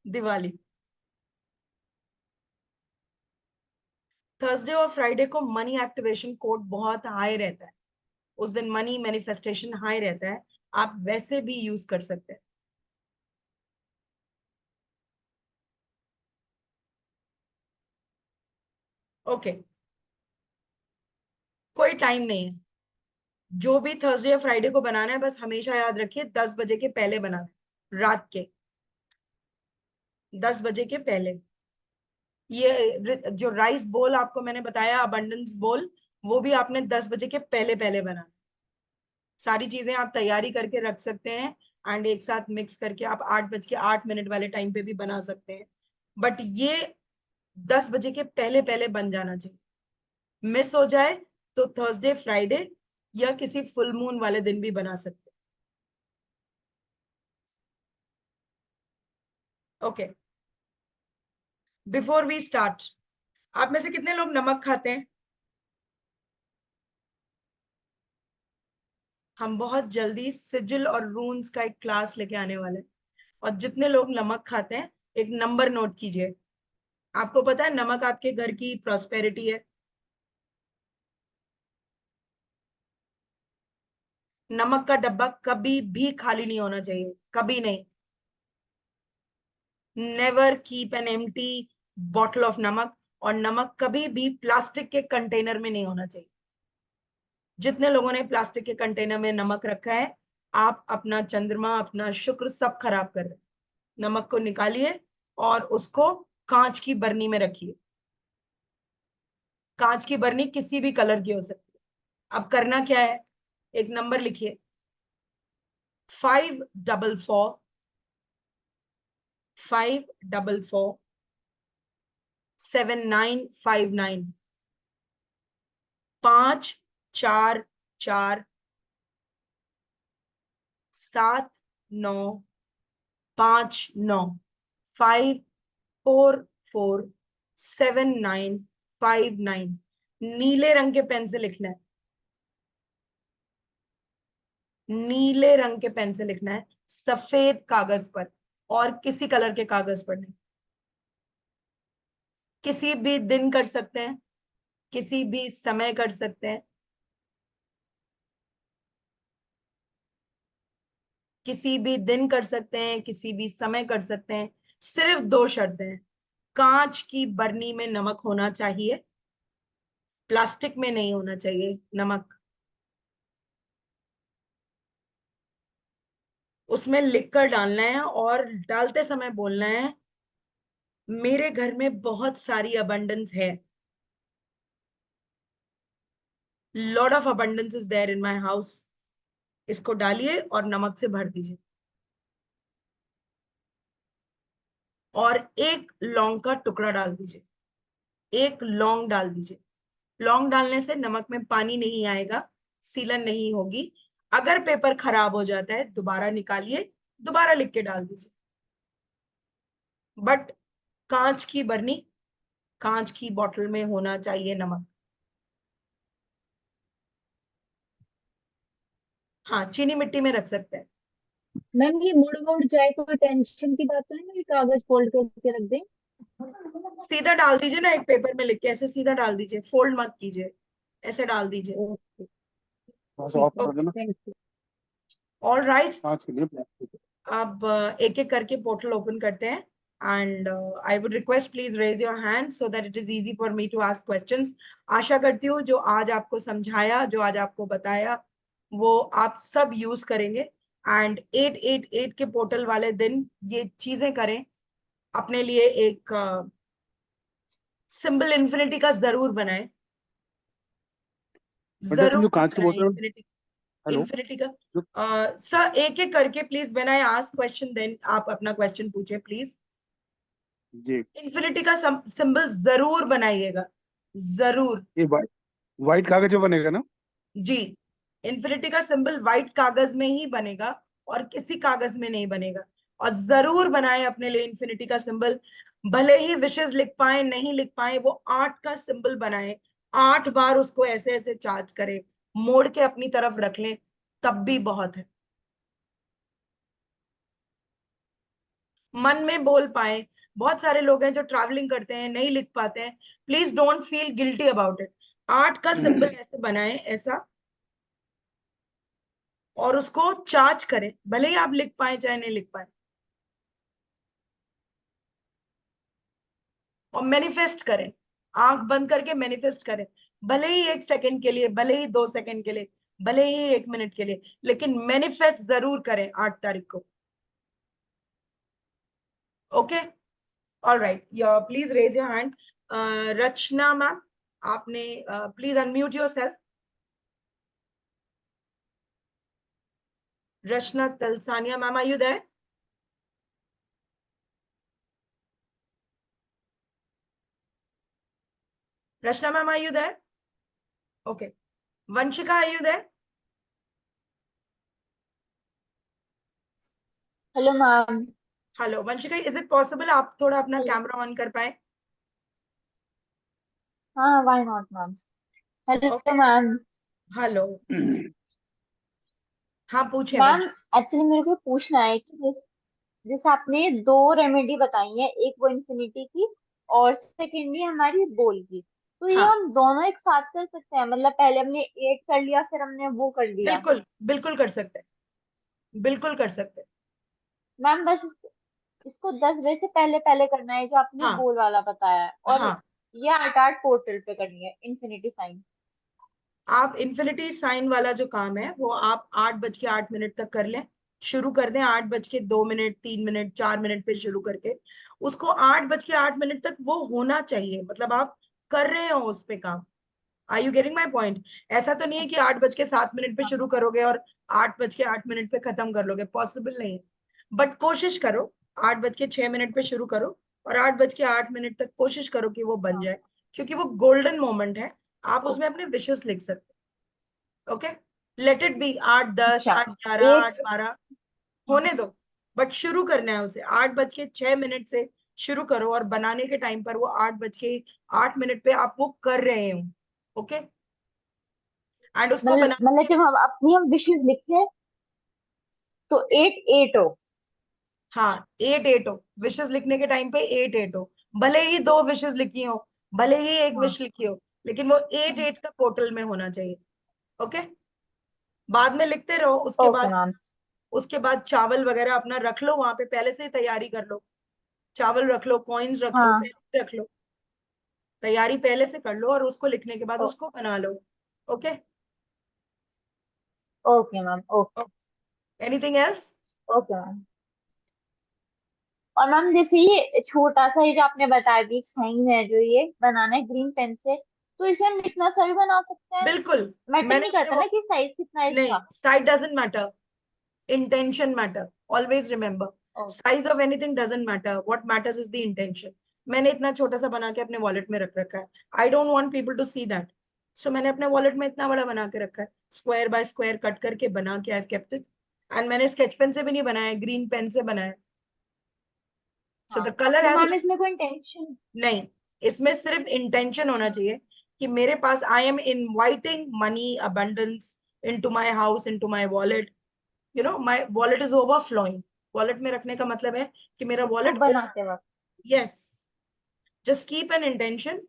दिवाली। थर्सडे और फ्राइडे को मनी एक्टिवेशन कोड बहुत हाई रहता है, उस दिन मनी मैनिफेस्टेशन हाई रहता है। आप वैसे भी यूज कर सकते हैं। ओके, कोई टाइम नहीं है। जो भी थर्सडे या फ्राइडे को बनाना है, बस हमेशा याद रखिए 10 बजे के पहले बनाना है, रात के 10 बजे के पहले। ये जो राइस बोल आपको मैंने बताया, अबंडेंस बोल, वो भी आपने 10 बजे के पहले पहले बनाना है। सारी चीजें आप तैयारी करके रख सकते हैं, एंड एक साथ मिक्स करके आप 8 बज के 8 मिनट वाले टाइम पे भी बना सकते हैं। बट ये 10 बजे के पहले पहले बन जाना चाहिए। मिस हो जाए तो थर्सडे फ्राइडे या किसी फुल मून वाले दिन भी बना सकते हैं। ओके, बिफोर वी स्टार्ट, आप में से कितने लोग नमक खाते हैं? हम बहुत जल्दी सिजिल और रून्स का एक क्लास लेके आने वाले हैं, और जितने लोग नमक खाते हैं, एक नंबर नोट कीजिए। आपको पता है नमक आपके घर की प्रॉस्पेरिटी है। नमक का डब्बा कभी भी खाली नहीं होना चाहिए, कभी नहीं। Never keep an empty bottle of नमक। और नमक कभी भी प्लास्टिक के कंटेनर में नहीं होना चाहिए। जितने लोगों ने प्लास्टिक के कंटेनर में नमक रखा है, आप अपना चंद्रमा, अपना शुक्र सब खराब कर रहे हैं। नमक को निकालिए और उसको कांच की बरनी में रखिए। कांच की बरनी किसी भी कलर की हो सकती है। अब करना क्या है, एक नंबर लिखिए, 544 544 7959। 544 7959। 544 447959। नीले रंग के पेन से लिखना है, नीले रंग के पेन से लिखना है, सफेद कागज पर, और किसी कलर के कागज पर नहीं। किसी भी दिन कर सकते हैं, किसी भी समय कर सकते हैं, किसी भी दिन कर सकते हैं, किसी भी समय कर सकते हैं। सिर्फ दो शर्तें हैं, कांच की बरनी में नमक होना चाहिए, प्लास्टिक में नहीं होना चाहिए नमक। उसमें लिखकर डालना है और डालते समय बोलना है, मेरे घर में बहुत सारी अबंडेंस है, lot of abundance is there in my house. इसको डालिए और नमक से भर दीजिए, और एक लौंग का टुकड़ा डाल दीजिए, एक लौंग डाल दीजिए। लौंग डालने से नमक में पानी नहीं आएगा, सीलन नहीं होगी। अगर पेपर खराब हो जाता है दोबारा निकालिए, दोबारा लिख के डाल दीजिए। बट कांच की बरनी, कांच की बोतल में होना चाहिए नमक। हाँ, चीनी मिट्टी में रख सकते हैं। मैम ये मुड़ जाए कोई टेंशन की बात तो नहीं ना कि कागज फोल्ड करके रख दें? सीधा डाल दीजिए ना, एक पेपर में लिख के ऐसे सीधा डाल दीजिए, फोल्ड मत कीजिए, ऐसे डाल दीजिए। ओके, थोड़ा सा और ठीक कर देना थैंक यू। ऑल राइट, कांच के लिए प्लास्टिक। अब एक एक करके पोर्टल ओपन करते हैं, and I would request please raise your hand so that it is easy for me to ask questions. आशा करती हूँ जो आज आपको समझाया, जो आज आपको बताया, वो आप सब यूज करेंगे, एंड 888 के पोर्टल वाले दिन ये चीजें करें। अपने लिए एक सिंबल इन्फिनिटी का जरूर बनाएं, मैडम जरूर जो कांच की बनाएं बोतल, इन्फिनिटी, हेलो, इन्फिनिटी का। जो सर एक एक करके please, when I ask question then आप अपना क्वेश्चन पूछिए प्लीज। जी, इन्फिनिटी का सिंबल जरूर बनाइएगा, जरूर। ये व्हाइट कागज पे बनेगा ना? जी, इन्फिनिटी का सिंबल व्हाइट कागज में ही बनेगा, और किसी कागज में नहीं बनेगा। और जरूर बनाए अपने लिए इन्फिनिटी का सिंबल। भले ही विशेष लिख पाए नहीं लिख पाए, वो 8 का सिंबल बनाए, 8 बार उसको ऐसे ऐसे चार्ज करे, मोड़ के अपनी तरफ रख लें, तब भी बहुत है। मन में बोल पाए। बहुत सारे लोग हैं जो ट्रैवलिंग करते हैं, नहीं लिख पाते हैं, please don't feel guilty about it. 8 का सिंबल ऐसे बनाए, ऐसा, और उसको चार्ज करें, भले ही आप लिख पाए चाहे नहीं लिख पाए। और मैनिफेस्ट करें, आंख बंद करके मैनिफेस्ट करें, भले ही 1 सेकंड के लिए, भले ही 2 सेकंड के लिए, भले ही 1 मिनट के लिए, लेकिन मैनिफेस्ट जरूर करें 8 तारीख को। Okay, all right, please raise your hand. Rachna ma'am, आपने please unmute yourself. Rachna Talsania ma'am, are you there? Rachna ma'am, are you there? Okay, Vanshika, are you there? Hello ma'am. Hello Vanshika, is it possible आप थोड़ा अपना कैमरा ऑन कर पाए? हाँ, why not ma'am. Okay, hello ma'am. Hello, हाँ पूछे मैम वंशिका। एक्चुअली मेरे को पूछना है कि जैसे आपने दो रेमेडी बताई है, एक वो इन्फिनिटी की और सेकेंडली हमारी बोल की, तो ये हाँ, हम दोनों एक साथ कर सकते हैं? मतलब पहले हमने 8 कर लिया फिर हमने वो कर लिया। बिल्कुल बिल्कुल कर सकते हैं, बिल्कुल कर सकते हैं। मैम बस इसको 10 बजे से पहले पहले करना है जो आपने हाँ, बोल वाला बताया है, और हाँ, ये 8 पोर्टल पे करनी है इन्फिनिटी साइन। आप इन्फिनिटी साइन वाला जो काम है वो आप 8 बज के 8 मिनट तक कर लें। शुरू कर दें 8 बज के 2 मिनट, 3 मिनट, 4 मिनट पे शुरू करके, उसको 8 बज के 8 मिनट तक वो होना चाहिए, मतलब आप कर रहे हो उस पे काम। Are you getting my point? ऐसा तो नहीं है कि 8 बज के 7 मिनट पे शुरू करोगे और 8 बज के 8 मिनट पे खत्म कर लोगे, पॉसिबल नहीं है। बट कोशिश करो, 8 बज के 6 मिनट पे शुरू करो, और 8 बज के 8 मिनट तक कोशिश करो कि वो बन जाए, क्योंकि वो गोल्डन मोमेंट है। आप उसमें अपने विशेष लिख सकते हो। ओके, लेट इट बी 8-10, अच्छा, 8-11, एक 8-12, होने दो, बट शुरू करना है उसे 8 बज के 6 मिनट से शुरू करो और बनाने के टाइम पर वो 8:08 पे आप वो कर रहे हो। ओके, एंड उसको मतलब बना मतलब जब हम अपनी हम विशेष लिखे तो 8 8 हो। हाँ 8:08 हो, विशेष लिखने के टाइम पे 8:08 हो, भले ही 2 विशेष लिखी हो, भले ही एक हाँ विश लिखी हो, लेकिन वो 8:08 का पोर्टल में होना चाहिए। ओके, बाद में लिखते रहो। Okay ma'am. उसके बाद चावल वगैरह अपना रख लो वहां पे, पहले से ही तैयारी कर लो। चावल रख लो, कॉइन्स रख लो, हाँ पेन रख लो, तैयारी पहले से कर लो और उसको लिखने के बाद ओ- उसको बना लो। Okay, okay ma'am. Okay. Anything else? Okay ma'am. और मैम जैसे ये छोटा सा ये जो आपने बताया कि साइन है जो ये बनाना है ग्रीन पेन से, तो इसे हम इतना सा भी बना सकते हैं? बिल्कुल। मैटर मैंने नहीं करता वो ना कि साइज कितना है नहीं, इसका? Size doesn't matter, intention matter. Always remember, oh, size of anything doesn't matter, what matters is the intention. मैंने इतना छोटा सा बना के अपने वॉलेट में रख रखा है। I don't want people to see that, so मैंने अपने वॉलेट में इतना बड़ा बना के रखा है, स्क्वायर बाय स्क्वायर कट करके बना के आई केप्ट इट। एंड मैंने स्केच पेन से भी नहीं बनाया, ग्रीन पेन से बनाया। सो हाँ द कलर तो हैज मैम इसमें कोई टेंशन? नहीं, इसमें सिर्फ इंटेंशन होना चाहिए कि मेरे पास I am inviting money abundance into my house, into my wallet. You know my wallet is overflowing. Wallet में रखने का मतलब है कि मेरा इसको वॉलेट, बनाते वक्त? Yes, just keep an intention.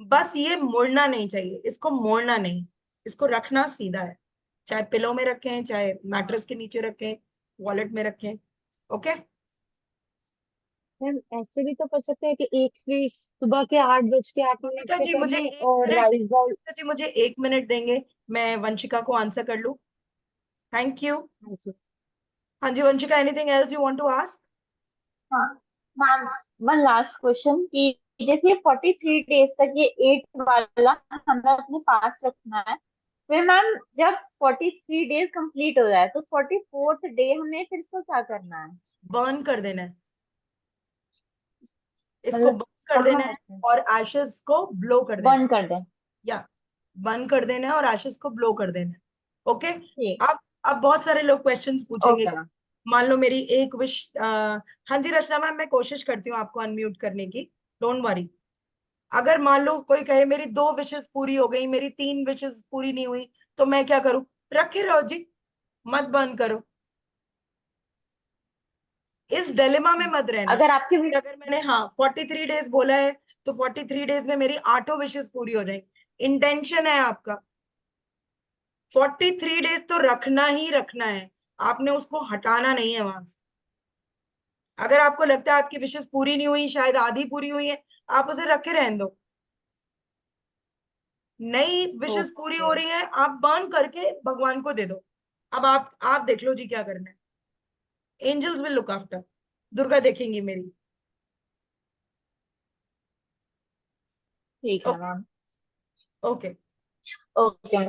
बस ये मुड़ना नहीं चाहिए, इसको मोड़ना नहीं, इसको रखना सीधा है, चाहे पिलो में रखें, चाहे मैट्रेस के नीचे रखें, वॉलेट में रखें। ओके, मैम ऐसे भी तो कर सकते हैं कि एक भी सुबह के 8:08 गीता से जी मुझे पहले एक और मिनट राइस बाउल। गीता जी मुझे 1 मिनट देंगे, मैं वंशिका को आंसर कर लूं? Thank you. हाँ जी। हाँ जी Vanshika, anything else you want to ask? हाँ मैम, वन लास्ट क्वेश्चन कि जैसे 43 डेज तक ये 8 वाला हमें अपने पास रखना है, फिर मैम जब 43 डेज कंप्लीट हो जाए तो 44th डे हमें फिर इसको क्या करना है? बर्न कर देना है, इसको मतलब बर्न कर कहाँ देना है रखें? और एशेस को ब्लो कर देना है। बर्न कर दें? या बंद कर देना है और एशेस को ब्लो कर देना है। ओके, ठीक। अब बहुत सारे लोग क्वेश्चंस पूछेंगे। Okay ma'am. मान लो मेरी एक विश, हाँ जी रचना मैम, मैं कोशिश करती हूँ आपको अनम्यूट करने की, डोंट वरी। अगर मान लो कोई कहे मेरी 2 विशेस पूरी हो गई, मेरी 3 विशेस पूरी नहीं हुई, तो मैं क्या करूं? रखे रहो जी, मत बंद करो, इस डिलेमा में मत रहना अगर आपकी कि अगर मैंने हाँ 43 डेज बोला है तो 43 डेज में मेरी 8 विशेस पूरी हो जाएंगी। इंटेंशन है आपका 43 डेज तो रखना ही रखना है, आपने उसको हटाना नहीं है वहां से। अगर आपको लगता है आपकी विशेष पूरी नहीं हुई, शायद आधी पूरी हुई है, आप उसे रखे रहने दो। नई विशेष पूरी ओके। हो रही है, आप बर्न करके भगवान को दे दो। अब आप देख लो जी क्या करना है, angels will look after, Durga देखेंगी मेरी। ठीक है ओके, मैम। ओके। ओके।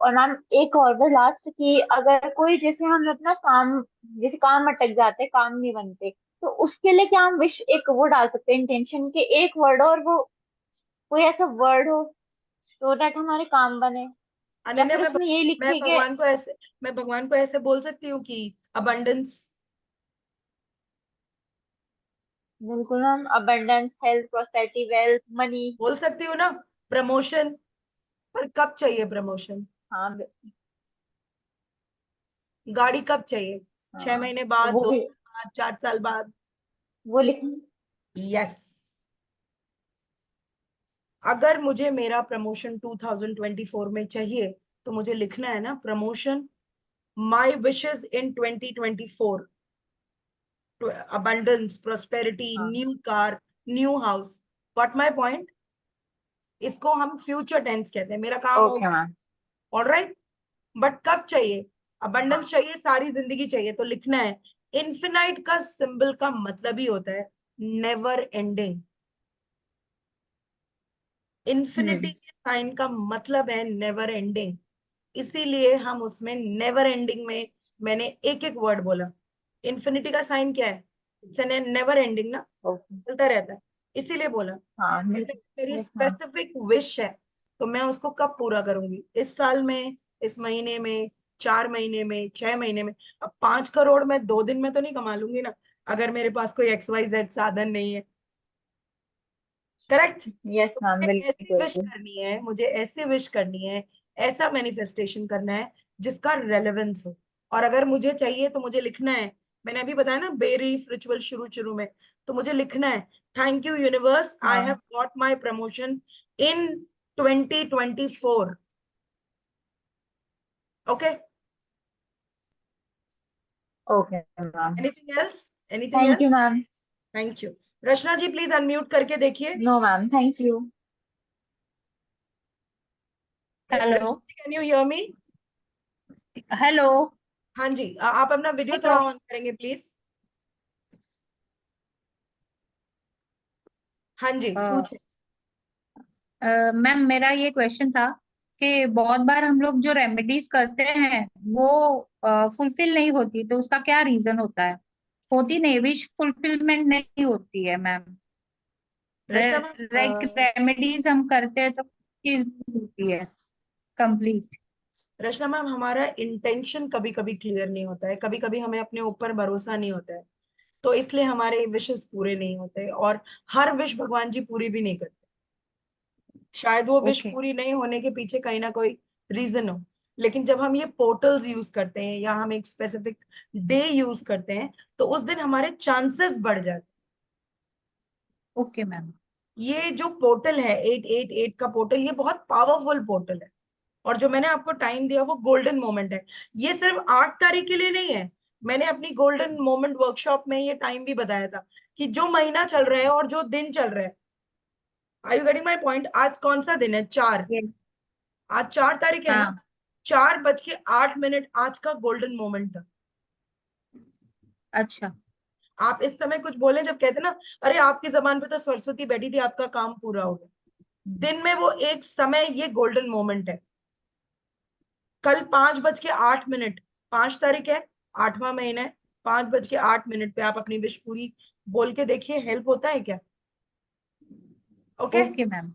और मैम एक और बार लास्ट कि अगर कोई जैसे हम अपना काम, जैसे काम अटक जाते हैं, काम नहीं बनते, तो उसके लिए क्या हम विश एक वो डाल सकते हैं इंटेंशन के एक वर्ड, और वो कोई ऐसा वर्ड हो सो दैट हमारे काम बने? या अनन्या, फिर उसमें यही मैं लिखे कि? भगवान को ऐसे मैं भगवान को ऐसे बोल सकती हूँ कि अबंडेंस। बिल्कुल ma'am, abundance, health, prosperity, wealth, money. बोल सकती हूँ ना, प्रमोशन। पर कब चाहिए प्रमोशन? हाँ गाड़ी कब चाहिए? 6 हाँ महीने तो बाद, वो 2 भी, साल बाद, 4 साल बाद? वो लिख। यस। अगर मुझे मेरा प्रमोशन 2024 में चाहिए तो मुझे लिखना है ना, promotion, my wishes in 2024, abundance, prosperity, हाँ new car, new house. Got my point? इसको हम फ्यूचर टेंस कहते हैं, मेरा काम हो ओके गया, मैम। ऑलराइट। बट कब चाहिए? हाँ अबंडेंस चाहिए, सारी जिंदगी चाहिए, तो लिखना है, इन्फिनाइट का सिंबल का मतलब ही होता है नेवर एंडिंग। इन्फिनिटी हम्म के साइन का मतलब है नेवर एंडिंग, इसीलिए हम उसमें नेवर एंडिंग में मैंने एक एक वर्ड बोला। इन्फिनिटी का साइन क्या है? इट्स एन नेवर एंडिंग ना, ओके। चलता रहता है, इसीलिए बोला। हाँ मेरी हाँ स्पेसिफिक विश है, तो मैं उसको कब पूरा करूंगी? इस साल में, इस महीने में, 4 महीने में, 6 महीने में? अब 5 करोड़ मैं 2 दिन में तो नहीं कमा लूंगी ना, अगर मेरे पास कोई XYZ साधन नहीं है। करेक्ट। यस मैम, ऐसी विश बिल्कुल। करनी है, मुझे ऐसे विश करनी है, ऐसा मैनिफेस्टेशन करना है जिसका रेलेवेंस हो। और अगर मुझे चाहिए तो मुझे लिखना है, मैंने अभी बताया ना बेरीफ रिचुअल शुरू शुरू में, तो मुझे लिखना है thank you universe, I have हाँ, got my promotion in 2024। Okay, okay ma'am. Anything else? Anything thank you else? Ma'am. Thank you. Rachna ji please unmute करके देखिए। No ma'am, thank you. Rachna hello. Ji can you hear me? Hello. हाँ जी, आप अपना वीडियो हेलो। थोड़ा ऑन करेंगे प्लीज। हाँ जी, पूछे। मैम, मेरा ये क्वेश्चन था कि बहुत बार हम लोग जो रेमेडीज करते हैं वो फुलफिल नहीं होती, तो उसका क्या रीजन होता है? होती नहीं, विश फुलफिलमेंट नहीं होती है मैम। रचना लाइक मैम, रेमेडीज हम करते हैं तो चीज नहीं होती है कंप्लीट। रचना मैम, हमारा इंटेंशन कभी कभी क्लियर नहीं होता है, कभी कभी हमें अपने ऊपर भरोसा नहीं होता है, तो इसलिए हमारे विशेस पूरे नहीं होते, और हर विश भगवान जी पूरी भी नहीं करते। शायद वो विश ओके। पूरी नहीं होने के पीछे कहीं ना कोई रीजन हो। लेकिन जब हम ये पोर्टल्स यूज करते हैं या हम एक स्पेसिफिक डे यूज करते हैं, तो उस दिन हमारे चांसेस बढ़ जाते हैं। Okay ma'am. ये जो पोर्टल है 888 का पोर्टल, ये बहुत पावरफुल पोर्टल है। और जो मैंने आपको टाइम दिया वो गोल्डन मोमेंट है। ये सिर्फ 8 तारीख के लिए नहीं है। मैंने अपनी गोल्डन मोमेंट वर्कशॉप में ये टाइम भी बताया था कि जो महीना चल रहा है और जो दिन चल रहा है। आई यू गेटिंग माई पॉइंट? आज कौन सा दिन है? 4। ये। आज 4 तारीख है ना। हाँ। 4:08 आज का गोल्डन मोमेंट था। अच्छा। आप इस समय कुछ बोले जब कहते ना, अरे आपकी जबान पे तो सरस्वती बैठी थी, आपका काम पूरा हो गया। दिन में वो एक समय, ये गोल्डन मोमेंट है। कल 5:08, 5 तारीख है, 8वां महीना है। 5:08 पे आप अपनी विश पूरी बोल के देखिए, हेल्प होता है क्या? ओके। Okay ma'am.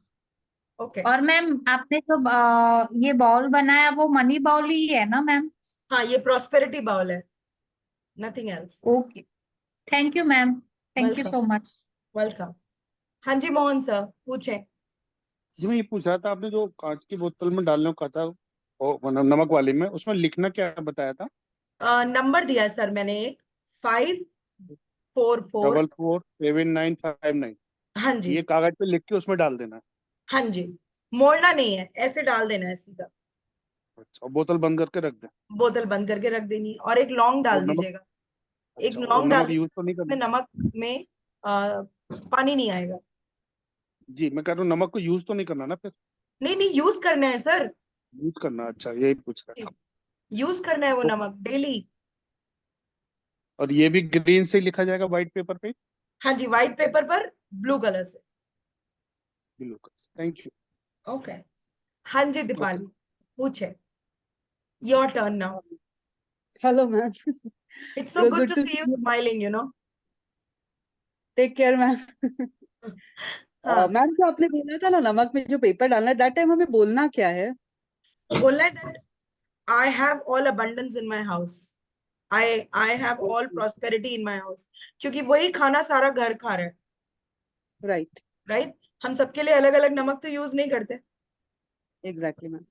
ओके। और मैम, आपने जो ये बॉल बनाया वो मनी बॉल ही है ना मैम? हाँ, ये प्रॉस्पेरिटी बाउल है, nothing else. Okay. Thank you ma'am. Thank you welcome. So much. Welcome. हाँ जी मोहन सर, पूछें। जी मैं ये पूछ रहा था, आपने जो कांच की बोतल में डालने को कहा था, मतलब नमक वाली में, उसमें लिखना क्या बताया था? नंबर दिया है सर मैंने एक, 544। 447959। हाँ जी। ये कागज पे लिख के उसमें डाल देना है? हाँ जी, मोड़ना नहीं है, ऐसे डाल देना है सीधा। अच्छा, और बोतल बंद करके रख दें? बोतल बंद करके रख देनी, और एक लौंग और डाल नमक? दीजिएगा। एक अच्छा, और लौंग डाल नमक यूज दीजिएगा, तो नहीं उसमें करना? नमक में पानी नहीं आएगा। जी मैं कह रहा हूँ नमक को यूज तो नहीं करना ना फिर? नहीं नहीं, यूज करना है सर। यूज करना, अच्छा यही पूछ रहा था। यूज करना है वो तो नमक डेली। और ये भी ग्रीन से ही लिखा जाएगा व्हाइट पेपर पे? हाँ जी, व्हाइट पेपर पर ब्लू कलर से। Blue colour, thank you. Okay. हाँ जी ओके। दीपाली, पूछे। Your turn now. Hello, ma'am. It's It so was good good to to see see you you. Smiling, you know. Take care, ma'am. हाँ, मैम जो आपने बोला था ना नमक में जो पेपर डालना है, दैट टाइम हमें बोलना क्या है? बोलना है that I have all abundance in my house, I have all prosperity in my house. क्योंकि वही खाना सारा घर खा रहा है, राइट, राइट। हम सबके लिए अलग अलग नमक तो यूज नहीं करते, एग्जैक्टली मैम।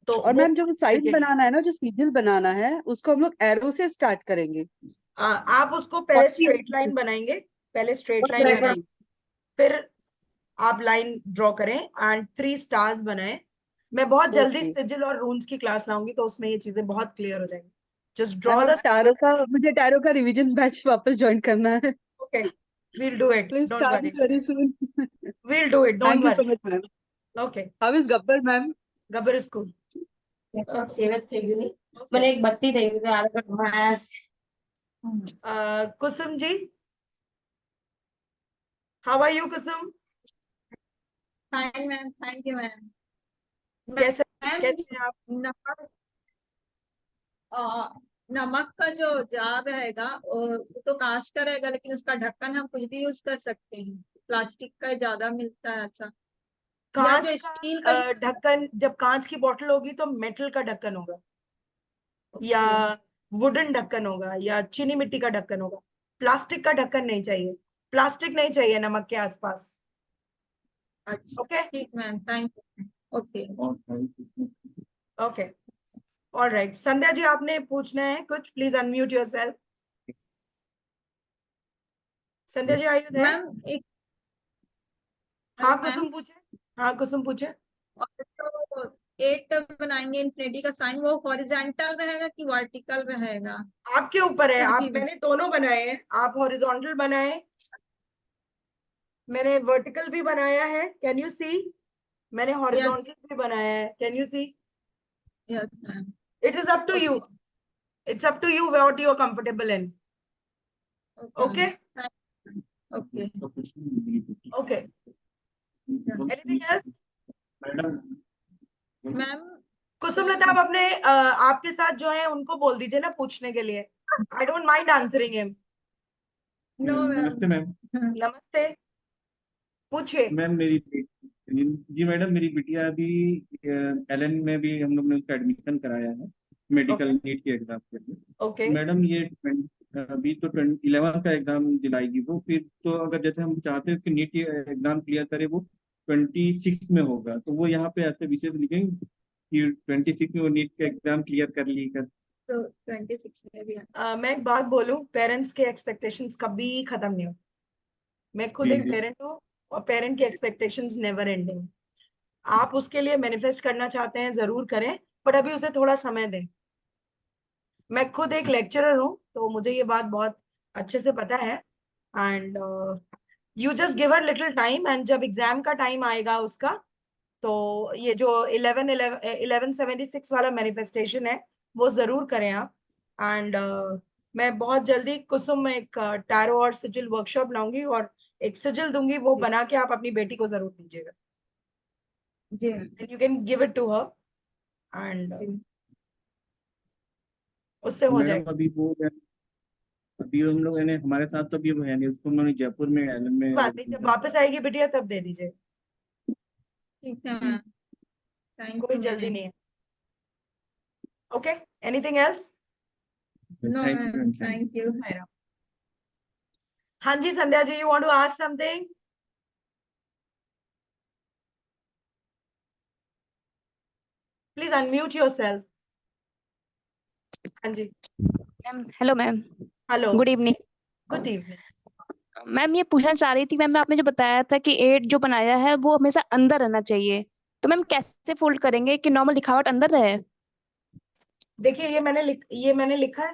तो और वो मैम जो साइन करके बनाना है ना, जो सिजिल बनाना है, उसको हम लोग एरो से स्टार्ट करेंगे। आप उसको पहले स्ट्रेट लाइन बनाएंगे, पहले स्ट्रेट लाइन बनाएंगे, फिर आप लाइन ड्रॉ करें एंड 3 स्टार्स बनाएं। मैं बहुत जल्दी ओके सिजिल और रून्स की क्लास लाऊंगी, तो उसमें ये चीजें बहुत क्लियर हो जाएंगी। जस्ट मैम, ड्रॉ अब द टैरो का, मुझे टैरो का रिवीजन बैच वापस ज्वाइन करना है। Okay, we'll do it, please don't start worry. It very soon. We'll do it, don't thank you so worry. Much ma'am. Okay. How is Gabbar ma'am? Gabbar school. मैंने एक बत्ती देखी थी। Kusum ji, how are you Kusum? Fine ma'am, thank you ma'am. कैसे मैम, कैसे हैं आप? नमक नमक का जो जार रहेगा वो तो कांच का रहेगा, लेकिन उसका ढक्कन हम कुछ भी यूज कर सकते हैं। प्लास्टिक का ज्यादा मिलता है ऐसा, या कांच जो का स्टील का। ढक्कन, जब कांच की बोतल होगी तो मेटल का ढक्कन होगा, या ओके। वुडन ढक्कन होगा, या चीनी मिट्टी का ढक्कन होगा। प्लास्टिक का ढक्कन नहीं चाहिए, प्लास्टिक नहीं चाहिए नमक के आसपास। अच्छा ओके ठीक ma'am, thank you. Okay okay all right. Sandhya ji आपने पूछना है कुछ, please unmute yourself. Sandhya ji are you there? Ma'am एक हाँ मैम, कुसुम पूछे। हाँ कुसुम पूछे। और जो 8 बनाएंगे इन्फिनिटी का साइन, वो हॉरिजॉन्टल रहेगा कि वर्टिकल रहेगा? आपके ऊपर है, कुछ आप, भी मैंने दोनों बनाए हैं। आप हॉरिजॉन्टल बनाए, मैंने वर्टिकल भी बनाया है, कैन यू सी? मैंने यस हॉरिजॉन्टल भी बनाया है, can you see? Yes ma'am. It is up to you, it's up to you what you are comfortable in. Okay okay okay okay anything else? Ma'am. Kusum Lata आप अपने आपके साथ जो है उनको बोल दीजिए ना पूछने के लिए। I don't mind answering him. No नमस्ते मैम। मैम। नमस्ते, पूछिए। मैम जी मैडम, मेरी बिटिया अभी एलन में भी हम लोग ने उसका एडमिशन कराया है मेडिकल ओके नीट के एग्जाम के लिए। ओके मैडम ये अभी तो 11 का एग्जाम दिलाएगी वो, फिर तो अगर जैसे हम चाहते हैं कि नीट के एग्जाम क्लियर करे वो 26 में होगा, तो वो यहाँ पे ऐसे विशेष लिखेंगे कि 26 में वो नीट का एग्जाम क्लियर कर ली कर। तो 26 में भी है। मैं एक बात बोलूं, पेरेंट्स के एक्सपेक्टेशंस कभी खत्म नहीं होते। मैं खुद जी एक जी पेरेंट हूँ और पेरेंट की एक्सपेक्टेशंस नेवर एंडिंग। आप उसके लिए मैनिफेस्ट करना चाहते हैं जरूर करें, बट अभी उसे थोड़ा समय दें। मैं खुद एक लेक्चरर हूँ तो मुझे ये बात बहुत अच्छे से पता है। And you just give her little time, and जब एग्जाम का टाइम आएगा उसका, तो ये जो 1176 वाला मैनिफेस्टेशन है वो जरूर करें आप। एंड मैं बहुत जल्दी कुसुम में एक टैरो और सिजिल वर्कशॉप लाऊंगी और एक सिजिल दूंगी, वो बना के आप अपनी बेटी को जरूर दीजिएगा। Ji and you can give it to her, and ji. उससे हो मैडम जाएगा। अभी हम लोग यानी हमारे साथ तो अभी वो है नहीं, उसको उन्होंने जयपुर में एलन में कोई बात नहीं, जब वापस आएगी बिटिया तब दे दीजिए, ठीक है मैम, थैंक कोई यू जल्दी मैम। नहीं है। Okay anything else? No thank ma'am, you. Thank you. हाँ ji Sandhya ji, you want to ask something? Please unmute yourself. हाँ ji, ma'am hello ma'am, hello, good evening. Good evening. Ma'am ये पूछना चाह रही थी मैम, आपने जो बताया था कि 8 जो बनाया है वो हमेशा अंदर रहना चाहिए, तो मैम कैसे फोल्ड करेंगे कि नॉर्मल लिखावट अंदर रहे? देखिए ये मैंने लिखा है।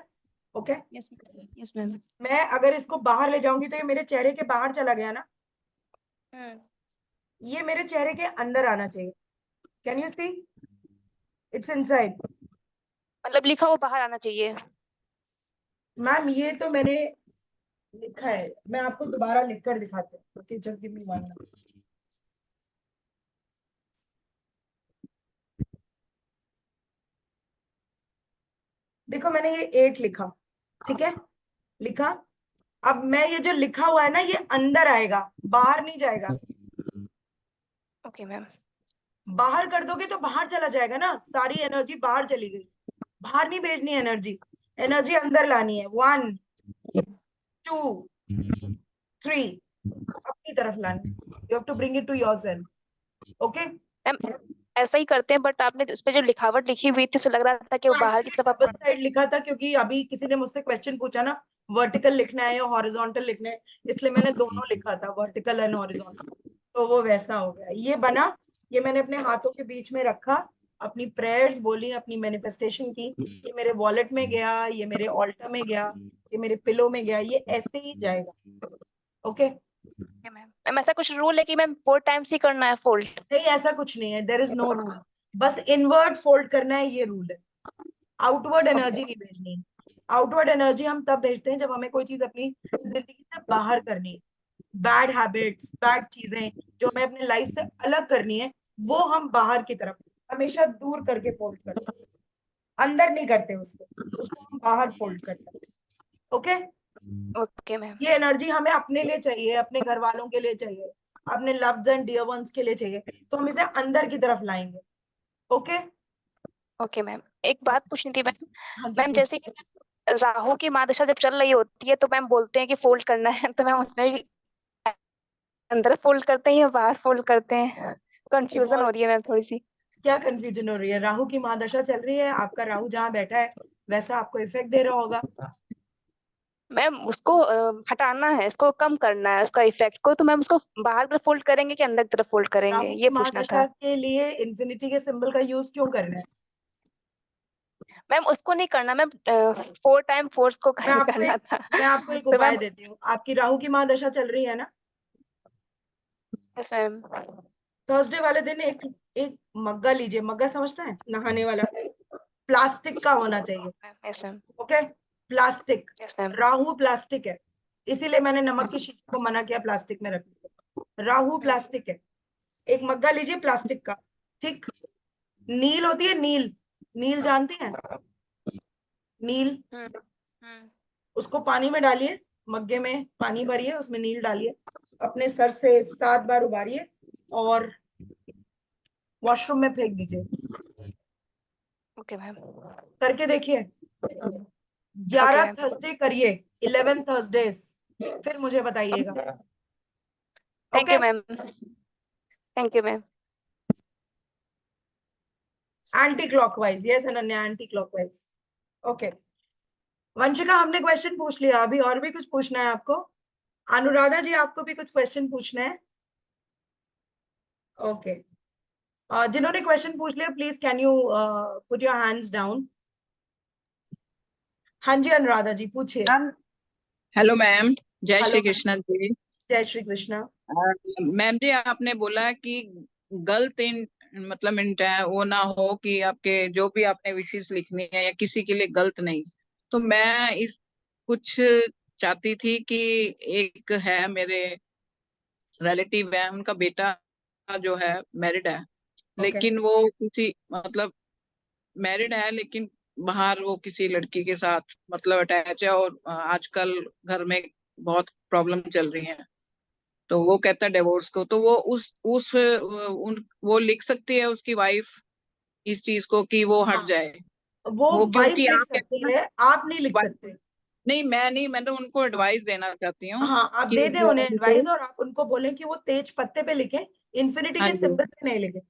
Okay yes ma'am. मैं अगर इसको बाहर ले जाऊंगी तो ये मेरे चेहरे के बाहर चला गया ना, ये मेरे चेहरे के अंदर आना चाहिए। Can you see? It's inside. मतलब लिखा हुआ बाहर आना चाहिए। मैम ये तो मैंने लिखा है, मैं आपको दोबारा लिख कर दिखाती हूँ। Okay just give me 1 minute. देखो मैंने ये 8 लिखा, ठीक है, लिखा। अब मैं ये जो लिखा हुआ है ना ये अंदर आएगा, बाहर नहीं जाएगा। Okay ma'am. बाहर कर दोगे तो बाहर चला जाएगा ना, सारी एनर्जी बाहर चली गई। बाहर नहीं भेजनी एनर्जी, एनर्जी अंदर लानी है। 1 2 3 अपनी तरफ लानी, you have to bring it to yourself. Okay ma'am ऐसा ही करते हैं, बट आपने इस पे जो लिखावट लिखी हुई थी, उससे लग रहा था कि वो बाहर की तरफ आप डबल साइड लिखा था क्योंकि अभी किसी ने मुझसे क्वेश्चन पूछा ना, वर्टिकल लिखना है या हॉरिजॉन्टल लिखना है, इसलिए मैंने दोनों लिखा था, वर्टिकल एंड हॉरिजॉन्टल। तो वो वैसा हो गया, ये बना। ये मैंने अपने हाथों के बीच में रखा, अपनी प्रेयर्स बोली, अपनी मैनिफेस्टेशन की। ये मेरे वॉलेट में गया, ये मेरे ऑल्टर में गया, ये मेरे पिलो में गया, ये ऐसे ही जाएगा। ओके मैम ऐसा कुछ रूल है कि मैम 4 टाइम्स ही करना है फोल्ड? नहीं ऐसा कुछ नहीं है, देयर इज नो रूल, बस इनवर्ड फोल्ड करना है, ये रूल है। आउटवर्ड एनर्जी नहीं भेजनी। आउटवर्ड एनर्जी हम तब भेजते हैं जब हमें कोई चीज अपनी जिंदगी से बाहर करनी है, बैड हैबिट्स, बैड चीजें जो हमें अपने लाइफ से अलग करनी है, वो हम बाहर की तरफ हमेशा दूर करके फोल्ड करते हैं, अंदर नहीं करते उसको हम बाहर फोल्ड करते हैं। Okay okay ma'am. ये एनर्जी हमें अपने लिए चाहिए, अपने घर वालों के लिए चाहिए, अपने लव्ड एंड डियर वंस के लिए चाहिए, तो हम इसे अंदर की तरफ लाएंगे। ओके ओके मैम, एक बात पूछनी थी मैम। हाँ जी मैम जैसे कि राहु की महादशा जब चल रही होती है तो मैम बोलते हैं कि फोल्ड करना है, तो मैम उसमें भी अंदर फोल्ड करते हैं या बाहर फोल्ड करते हैं, कंफ्यूजन हो बहुत रही है मैम थोड़ी सी। क्या कंफ्यूजन हो रही है? राहु की महादशा चल रही है, आपका राहु जहाँ बैठा है वैसा आपको इफेक्ट दे रहा होगा। मैम उसको हटाना है, इसको कम करना है उसका इफेक्ट को, तो मैम उसको बाहर तरफ फोल्ड करेंगे कि अंदर तरफ फोल्ड करेंगे, राहु की ये पूछना महादशा था। के लिए इंफिनिटी के सिंबल का यूज क्यों करना है? मैम उसको नहीं करना मैम, 4 टाइम फोर्स को मैं आपको करना एक था। मैं आपको एक तो उपाय मैम देती हूँ। आपकी राहु की महादशा चल रही है ना? Yes ma'am. थर्सडे वाले दिन एक एक मग्गा लीजिए। मग्गा समझता है? नहाने वाला, प्लास्टिक का होना चाहिए। Yes ma'am. Okay, plastic. Yes ma'am. Rahu plastic है, इसीलिए मैंने नमक की शीशी को मना किया प्लास्टिक में रखने को। राहु प्लास्टिक है। एक मग्गा लीजिए प्लास्टिक का, ठीक? नील होती है, नील, नील जानती हैं? नील, उसको पानी में डालिए, मग्गे में पानी भरिए, उसमें नील डालिए, अपने सर से 7 बार उबारिए और वॉशरूम में फेंक दीजिए। Okay ma'am. करके देखिए। 11 थर्सडे करिए, 11 थर्सडेज, फिर मुझे बताइएगा। Thank okay, you ma'am. Thank you ma'am. Anti clockwise, yes Ananya, anti clockwise. Okay, Vanshika हमने क्वेश्चन पूछ लिया, अभी और भी कुछ पूछना है आपको? अनुराधा जी आपको भी कुछ क्वेश्चन पूछना है? ओके, जिन्होंने क्वेश्चन पूछ लिया please can you put your hands down. हाँ जी अनुराधा जी पूछिए। हेलो मैम, जय हेलो श्री कृष्ण जी। जय श्री कृष्णा। मैम जी, आपने बोला कि गलत मतलब वो ना हो कि आपके जो भी आपने विशेष लिखनी है या किसी के लिए गलत नहीं। तो मैं इस कुछ चाहती थी कि एक है मेरे रिलेटिव है, उनका बेटा जो है मैरिड है, ओके, लेकिन वो किसी मतलब मैरिड है लेकिन बाहर वो किसी लड़की के साथ मतलब अटैच है, और आजकल घर में बहुत प्रॉब्लम चल रही है। तो वो कहता है डिवोर्स को, तो वो वो लिख सकती है उसकी वाइफ इस चीज को कि वो हट हाँ, जाए। वो वो वाइफ क्योंकि लिख आप कहते सकती हैं है, आप नहीं लिख ना सकते। नहीं, मैं तो उनको हाँ, एडवाइस देना चाहती हूँ हाँ, आप कि दे दें उन्हें उनको एडवाइस और आप उनको बोलें कि वो तेज पत्ते पे लिखें, इन्फिनिटी हाँ के जी, सिंबल पे नहीं लिखें।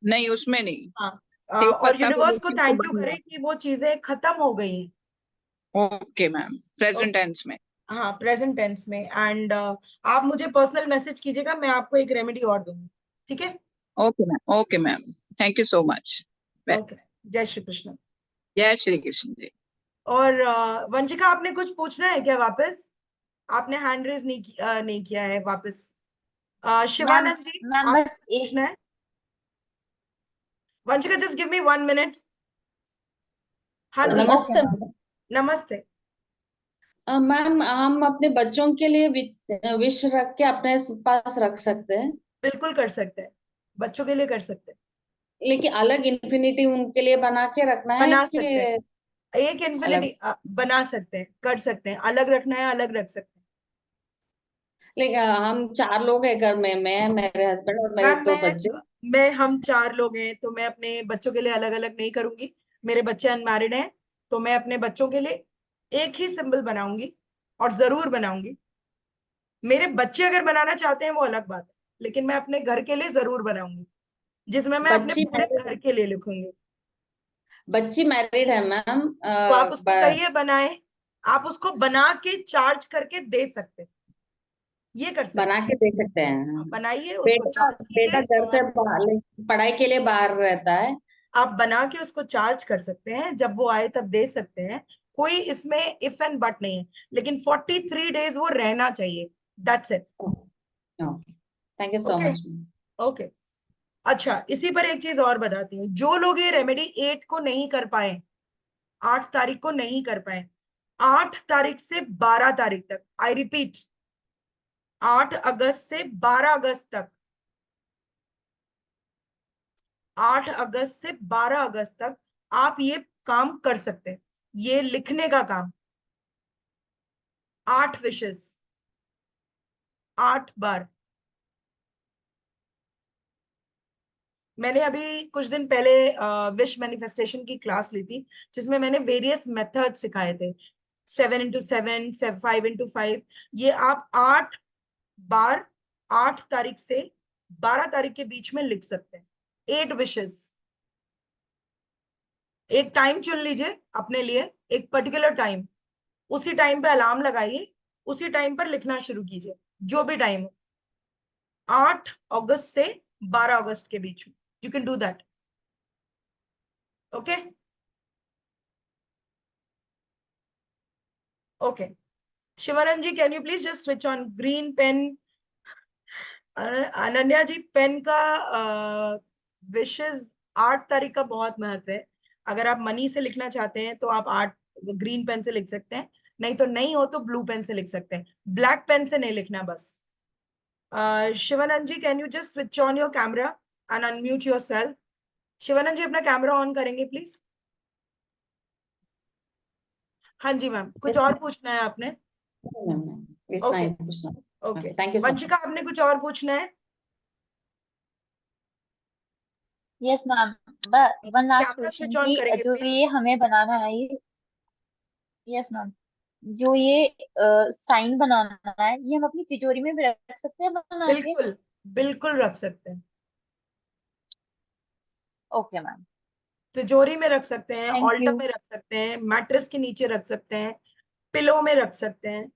नहीं उसमें नहीं, हाँ, तेज और पत्ता पे यूनिवर्स को लिखी तो थैंक यू बन करें जाए। कि वो चीजें खत्म हो गई हैं। ओके मैम, प्रेजेंट टेंस में। हाँ, प्रेजेंट टेंस में। एंड आप मुझे पर्सनल मैसेज कीजिएगा, मैं आपको एक रेमेडी और दूंगी, ठीक है? Okay ma'am, thank you so much. Okay, जय श्री कृष्ण। जय श्री कृष्ण जी। और वंशिका आपने कुछ पूछना है क्या वापस? आपने हैंड रेज नहीं किया है वापस। मैम शिवानंद जी मैम आपको बस कुछ एक पूछना है? Vanshika just give me 1 minute. हाँ जी, ओके नमस्ते मैम। नमस्ते। मैम, हम अपने बच्चों के लिए विश रख के अपने पास रख सकते हैं, बिल्कुल कर सकते हैं, बच्चों के लिए कर सकते हैं, लेकिन अलग इन्फिनिटी उनके लिए बना के रखना है बना कि सकते हैं। एक अलग? इन्फिनिटी बना सकते हैं, कर सकते हैं, अलग रखना है अलग रख सकते हैं। लेकिन हम 4 लोग हैं घर में, मैं, मेरे हस्बैंड और मेरे मैम 2 बच्चे। हम 4 लोग हैं तो मैं अपने बच्चों के लिए अलग अलग नहीं करूंगी। मेरे बच्चे अनमैरिड हैं तो मैं अपने बच्चों के लिए एक ही सिंबल बनाऊंगी, और जरूर बनाऊंगी। मेरे बच्चे अगर बनाना चाहते हैं वो अलग बात है, लेकिन मैं अपने घर के लिए जरूर बनाऊंगी, जिसमें मैं अपने बच्ची पूरे घर के लिए लिखूंगी। बच्ची मैरिड है मैम। तो आप उसको कहिए बनाए, आप उसको बना के चार्ज करके दे सकते हैं, ये कर बना सकते के दे सकते हैं। हैं। आप बनाइए, उसको बेटा चार्ज बेटा कीजिए, घर से और पढ़ाई के लिए बाहर रहता है। आप बना के उसको चार्ज कर सकते हैं, जब वो आए तब दे सकते हैं। कोई इसमें इफ एंड बट नहीं है, लेकिन 43 डेज वो रहना चाहिए, that's it. Okay, thank you so okay, much. Okay. अच्छा, इसी पर एक चीज और बताती हूँ। जो लोग ये रेमेडी 8 को नहीं कर पाए, 8 तारीख को नहीं कर पाए, 8 तारीख से 12 तारीख तक, आई रिपीट, 8 अगस्त से 12 अगस्त तक, 8 अगस्त से 12 अगस्त तक आप ये काम कर सकते हैं। ये लिखने का काम, 8 विशेस, 8 बार। मैंने अभी कुछ दिन पहले विश मैनिफेस्टेशन की क्लास ली थी, जिसमें मैंने वेरियस मेथड सिखाए थे, 7 into 7, 5 into 5। ये आप 8 बार 8 तारीख से 12 तारीख के बीच में लिख सकते हैं। 8 विशेस। एक टाइम चुन लीजिए अपने लिए, एक पर्टिकुलर टाइम, उसी टाइम पे अलार्म लगाइए, उसी टाइम पर लिखना शुरू कीजिए, जो भी टाइम हो। 8 अगस्त से 12 अगस्त के बीच में you can do that. Okay okay Shivanand ji, can you please just switch on green pen. Ananya ji, pen का विशेष 8 तारीख का बहुत महत्व है। अगर आप मनी से लिखना चाहते हैं तो आप 8 ग्रीन पेन से लिख सकते हैं, नहीं तो नहीं हो तो ब्लू पेन से लिख सकते हैं, ब्लैक पेन से नहीं लिखना बस। Shivanand ji, can you just switch on your camera and unmute yourself. Shivanand ji, अपना कैमरा ऑन करेंगे प्लीज। हाँ जी मैम, कुछ और पूछना है आपने? इतना ही पूछना। Okay thank you so much. Vanshika, आपने कुछ और पूछना है? Yes ma'am, one last camera question switch on कि करेंगे जो प्लीज। ये हमें बनाना है ये, यस मैम, जो ये साइन बनाना है ये हम अपनी तिजोरी में भी रख सकते हैं बना के? बिल्कुल बिल्कुल रख सकते हैं, ओके मैम, तिजोरी में रख सकते हैं, थैंक ऑल्टर यू। में रख सकते हैं, मैट्रेस के नीचे रख सकते हैं, पिलो में रख सकते हैं,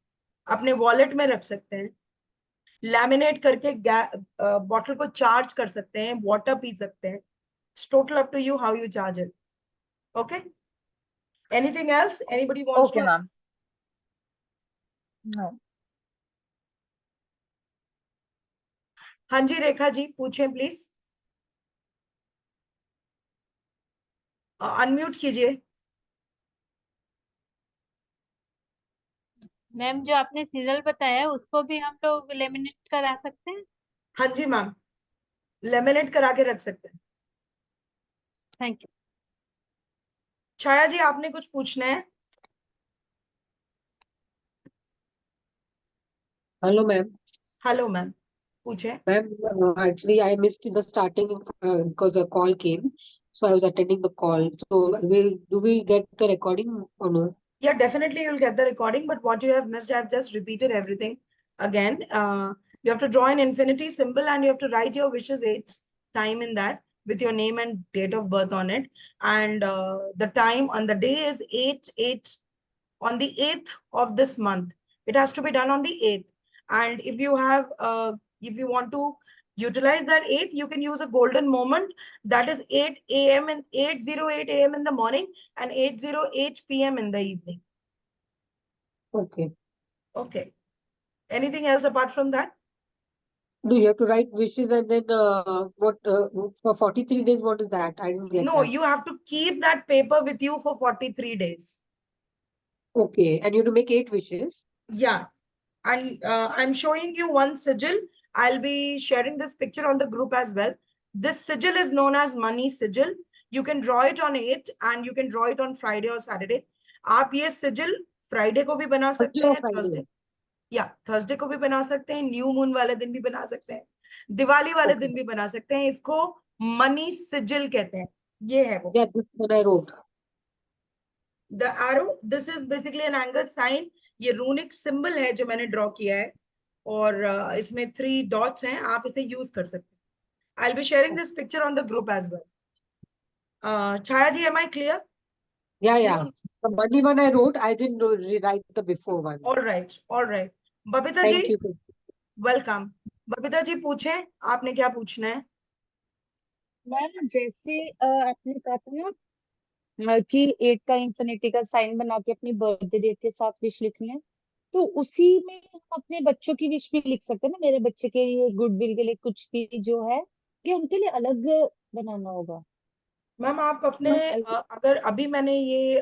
अपने वॉलेट में रख सकते हैं, लैमिनेट करके बॉटल को चार्ज कर सकते हैं, वाटर पी सकते हैं। It's total up to you how you charge it. Okay. Anything else? Anybody wants okay to? Ma'am, no, हाँ जी रेखा जी, पूछें प्लीज। अनम्यूट कीजिए। मैम जो आपने सीरियल बताया उसको भी हम लोग लेमिनेट करा सकते हैं? हाँ जी मैम, लेमिनेट करा के रख सकते हैं। Thank you. छाया जी, आपने कुछ पूछना है? Hello, ma'am. हेलो मैम, पूछें। Ma'am, actually, I missed the starting because a call came, so I was attending the call. So, do we get the recording or no? Yeah, definitely you'll get the recording, but what you have missed, I've just repeated everything again. You have to draw an infinity symbol and you have to write your wishes 8 time in that with your name and date of birth on it. And the time on the day is 8/8 on the 8th of this month. It has to be done on the 8th. And if you have, if you want to utilize that 8th, you can use a golden moment, that is 8 a.m. and 8:08 a.m. in the morning and 8:08 p.m. in the evening. Okay. Okay. Anything else apart from that? Do you have to write wishes and then what for 43 days? What is that? I didn't get No, that. you have to keep that paper with you for 43 days. Okay, and you have to make 8 wishes. Yeah. And I'm showing you one sigil. I'll be sharing this picture on the group as well. This sigil is known as money sigil. You can draw it on 8 and you can draw it on Friday or Saturday. आप ये sigil Friday को भी बना सकते Thursday or हैं, Friday? Thursday या Thursday को भी बना सकते हैं, न्यू मून वाले दिन भी बना सकते हैं, दिवाली वाले Okay. दिन भी बना सकते हैं। इसको मनी सिजिल कहते हैं। ये है वो। Yeah, this one I wrote. The arrow, this is basically an anger sign. ये रूनिक सिंबल है जो मैंने ड्रॉ किया है और इसमें 3 डॉट्स हैं, आप इसे यूज कर सकते हैं। I'll be sharing this picture on the group as well. Chaya ji, am I clear? Yeah, yeah. The money one I wrote, I didn't rewrite the before one. All right, all right. Babita Thank ji, you. Welcome. Babita ji पूछें, आपने क्या पूछना है? मैम जैसे आपने कहा था ना कि 8 का इंफिनिटी का साइन बना के अपनी बर्थडे डेट के साथ विश लिखनी है, तो उसी में हम अपने बच्चों की विश भी लिख सकते हैं ना? मेरे बच्चे के लिए गुडविल के लिए कुछ भी जो है कि उनके लिए अलग बनाना होगा? मैम आप अपने अगर अभी मैंने ये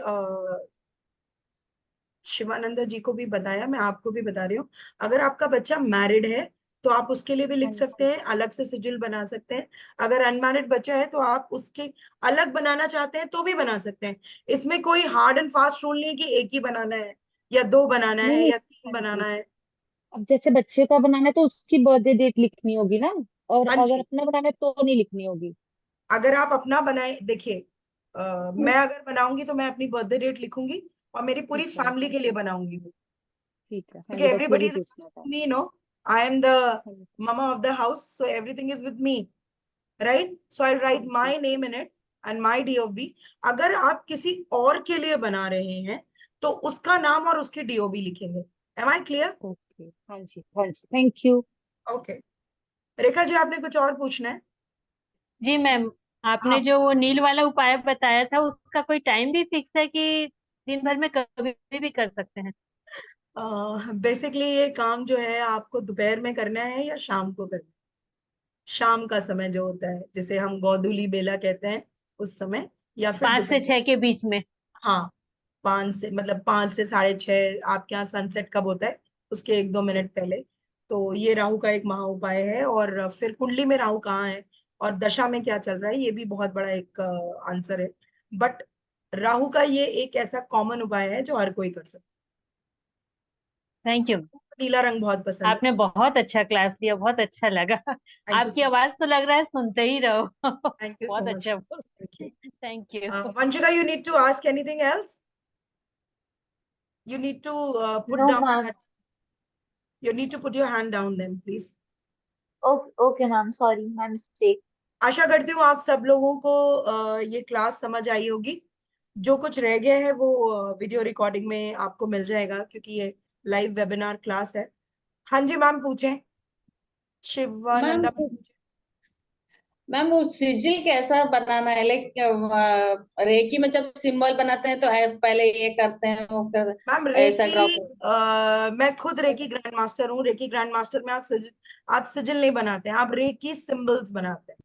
शिवानंदा जी को भी बताया, मैं आपको भी बता रही हूँ, अगर आपका बच्चा मैरिड है तो आप उसके लिए भी लिख सकते हैं, अलग से सिजिल बना सकते हैं। अगर अनमैरिड बच्चा है तो आप उसके अलग बनाना चाहते हैं तो भी बना सकते हैं। इसमें कोई हार्ड एंड फास्ट रूल नहीं है कि एक ही बनाना है या 2 बनाना है नहीं, या 3 बनाना है। अब जैसे बच्चे का बनाना है तो उसकी बर्थडे डेट लिखनी होगी ना, और हाँ अगर जी, अपना बनाना है तो नहीं लिखनी होगी? अगर आप अपना बनाए, देखिए मैं अगर बनाऊंगी तो मैं अपनी बर्थडे डेट लिखूंगी और मेरी पूरी ठीक है, फैमिली के लिए बनाऊंगी वो, ठीक है, हाँ क्योंकि जी, बस एवरीबॉडी यही इज पूछना था। मी, no. I am the mama of the house, so everything is with me, right? So I'll write my name in it and my DOB. अगर आप किसी और के लिए बना रहे हैं तो उसका नाम और उसकी DOB लिखेंगे. Am I clear? ओके, हाँ जी, thank you. Okay. Rekha ji, आपने कुछ और पूछना है? जी मैम, आपने हाँ. जो वो नील वाला उपाय बताया था उसका कोई टाइम भी फिक्स है कि दिन भर में कभी भी कर सकते हैं? बेसिकली ये काम जो है आपको दोपहर में करना है या शाम को करना है? शाम का समय जो होता है जिसे हम गोधूली बेला कहते हैं, उस समय, या फिर 5 से 6 के बीच में? हाँ, 5 से 6:30 आपके यहाँ सनसेट कब होता है उसके 1-2 मिनट पहले। तो ये राहु का एक महा उपाय है। और फिर कुंडली में राहु कहाँ है और दशा में क्या चल रहा है, ये भी बहुत बड़ा एक आंसर है। बट राहु का ये एक ऐसा कॉमन उपाय है जो हर कोई कर सकता है। Thank you. नीला रंग बहुत पसंद है। आपने बहुत अच्छा क्लास लिया, बहुत अच्छा लगा। आपकी आवाज तो लग रहा है सुनते ही रहो। थैंक यू बहुत सो मच। अच्छा। Thank you. Thank you. Vanshika, you need to ask anything else? You need to put No, down ma'am. that. You need to put your hand down then, please. Okay, ma'am. Sorry, my mistake. आशा करती हूँ आप सब लोगों को ये क्लास समझ आई होगी। जो कुछ रह गया है वो वीडियो रिकॉर्डिंग में आपको मिल जाएगा, क्योंकि ये लाइव वेबिनार क्लास है। हाँ जी मैम, पूछें। शिवानंदा मैम, मैम वो सिजिल कैसा बनाना है? लाइक रेकी में जब सिंबल बनाते हैं तो पहले ये करते हैं, वो मैम ऐसा ड्रॉ रेकी, मैं खुद रेकी ग्रैंड मास्टर हूँ। रेकी ग्रैंड मास्टर में आप सिजिल नहीं बनाते हैं, आप रेकी सिंबल्स बनाते हैं,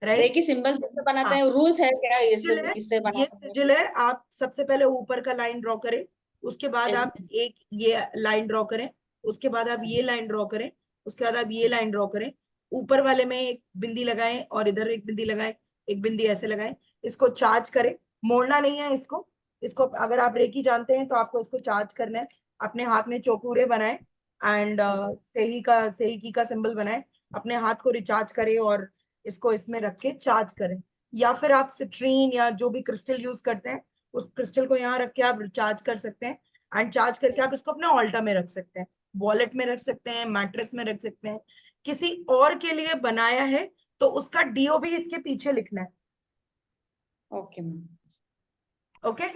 राइट? रेकी सिंबल से बनाते हाँ, हैं, रूल्स है क्या सिजिल है, इससे ये बनाते सिजिल है। आप सबसे पहले ऊपर का लाइन ड्रॉ करें, उसके बाद हैं? आप एक ये लाइन ड्रॉ करें, उसके बाद आप ये लाइन ड्रॉ करें, उसके बाद आप ये लाइन ड्रॉ करें। ऊपर वाले में एक बिंदी लगाएं और इधर एक बिंदी लगाएं, एक बिंदी ऐसे लगाएं। इसको चार्ज करें, मोड़ना नहीं है इसको। इसको अगर आप रेकी जानते हैं तो आपको इसको चार्ज करना है। अपने हाथ में चौकूरे बनाएं एंड सेही का सिंबल बनाएं। अपने हाथ को रिचार्ज करें और इसको इसमें रख के चार्ज करें। या फिर आप सिट्रीन या जो भी क्रिस्टल यूज करते हैं उस क्रिस्टल को यहाँ रख के आप चार्ज कर सकते हैं। एंड चार्ज करके आप इसको अपने ऑल्टा में रख सकते हैं, वॉलेट में रख सकते हैं, मैट्रेस में रख सकते हैं। किसी और के लिए बनाया है तो उसका DOB इसके पीछे लिखना है। Okay ma'am. ओके,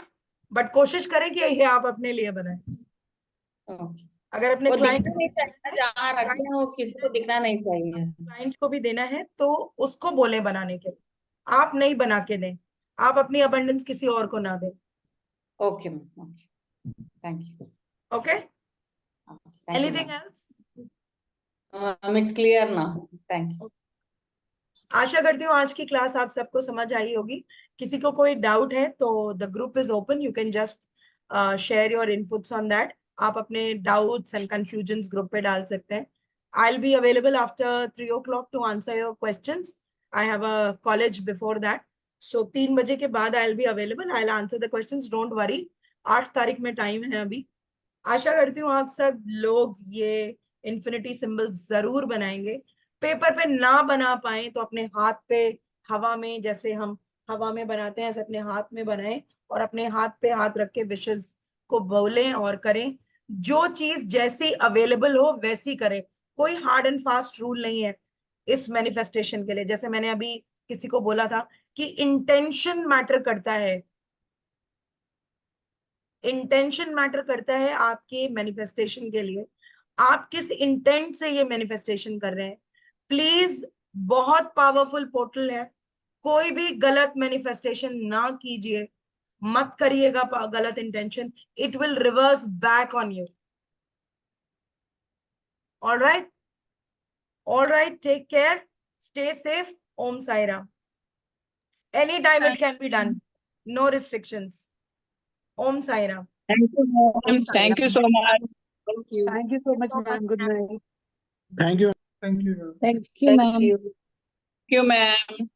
बट कोशिश करें कि ये आप अपने लिए बनाएं। ओके। अगर अपने वो क्लाइंट दिखना नहीं चाहिए, जहाँ रखते हैं वो किसी को दिखना नहीं चाहिए। क्लाइंट को भी देना है तो उसको बोले बनाने के लिए, आप नहीं बना के दें। आप अपनी अबंडेंस किसी और को ना दें। Okay ma'am, okay, thank you. Okay, thank you anything ma'am. Else? It's clear now, thank you. आशा करती हूँ आज की क्लास आप सबको समझ आई होगी। किसी को कोई डाउट है तो the group is open, you can just share your inputs on that. आप अपने डाउट्स एंड कंफ्यूजन्स ग्रुप पे डाल सकते हैं। I will be available after 3 o'clock to answer your questions. I have a college before that, so 3 बजे के बाद I will be available. I will answer the questions, don't worry. 8 तारीख में टाइम है अभी। आशा करती हूँ आप सब लोग ये इन्फिनिटी सिंबल जरूर बनाएंगे। पेपर पे ना बना पाए तो अपने हाथ पे हवा में, जैसे हम हवा में बनाते हैं, ऐसे अपने हाथ में बनाएं और अपने हाथ पे हाथ रख के विशेस को बोलें और करें। जो चीज जैसी अवेलेबल हो वैसी करें, कोई हार्ड एंड फास्ट रूल नहीं है इस मैनिफेस्टेशन के लिए। जैसे मैंने अभी किसी को बोला था कि इंटेंशन मैटर करता है, इंटेंशन मैटर करता है आपके मैनिफेस्टेशन के लिए। आप किस इंटेंट से ये मैनिफेस्टेशन कर रहे हैं। प्लीज, बहुत पावरफुल पोर्टल है, कोई भी गलत मैनिफेस्टेशन ना कीजिए, मत करिएगा गलत intention, it will reverse back on you. Alright, alright, take care, stay safe. Om Sai Ram. Any time it can be done, no restrictions. Om Sai Ram. Thank you, ma'am. Thank you so much. Thank you. Thank you so much, ma'am. Good night. Thank you. Thank you, Thank you, ma'am. ma'am. Thank you, ma'am.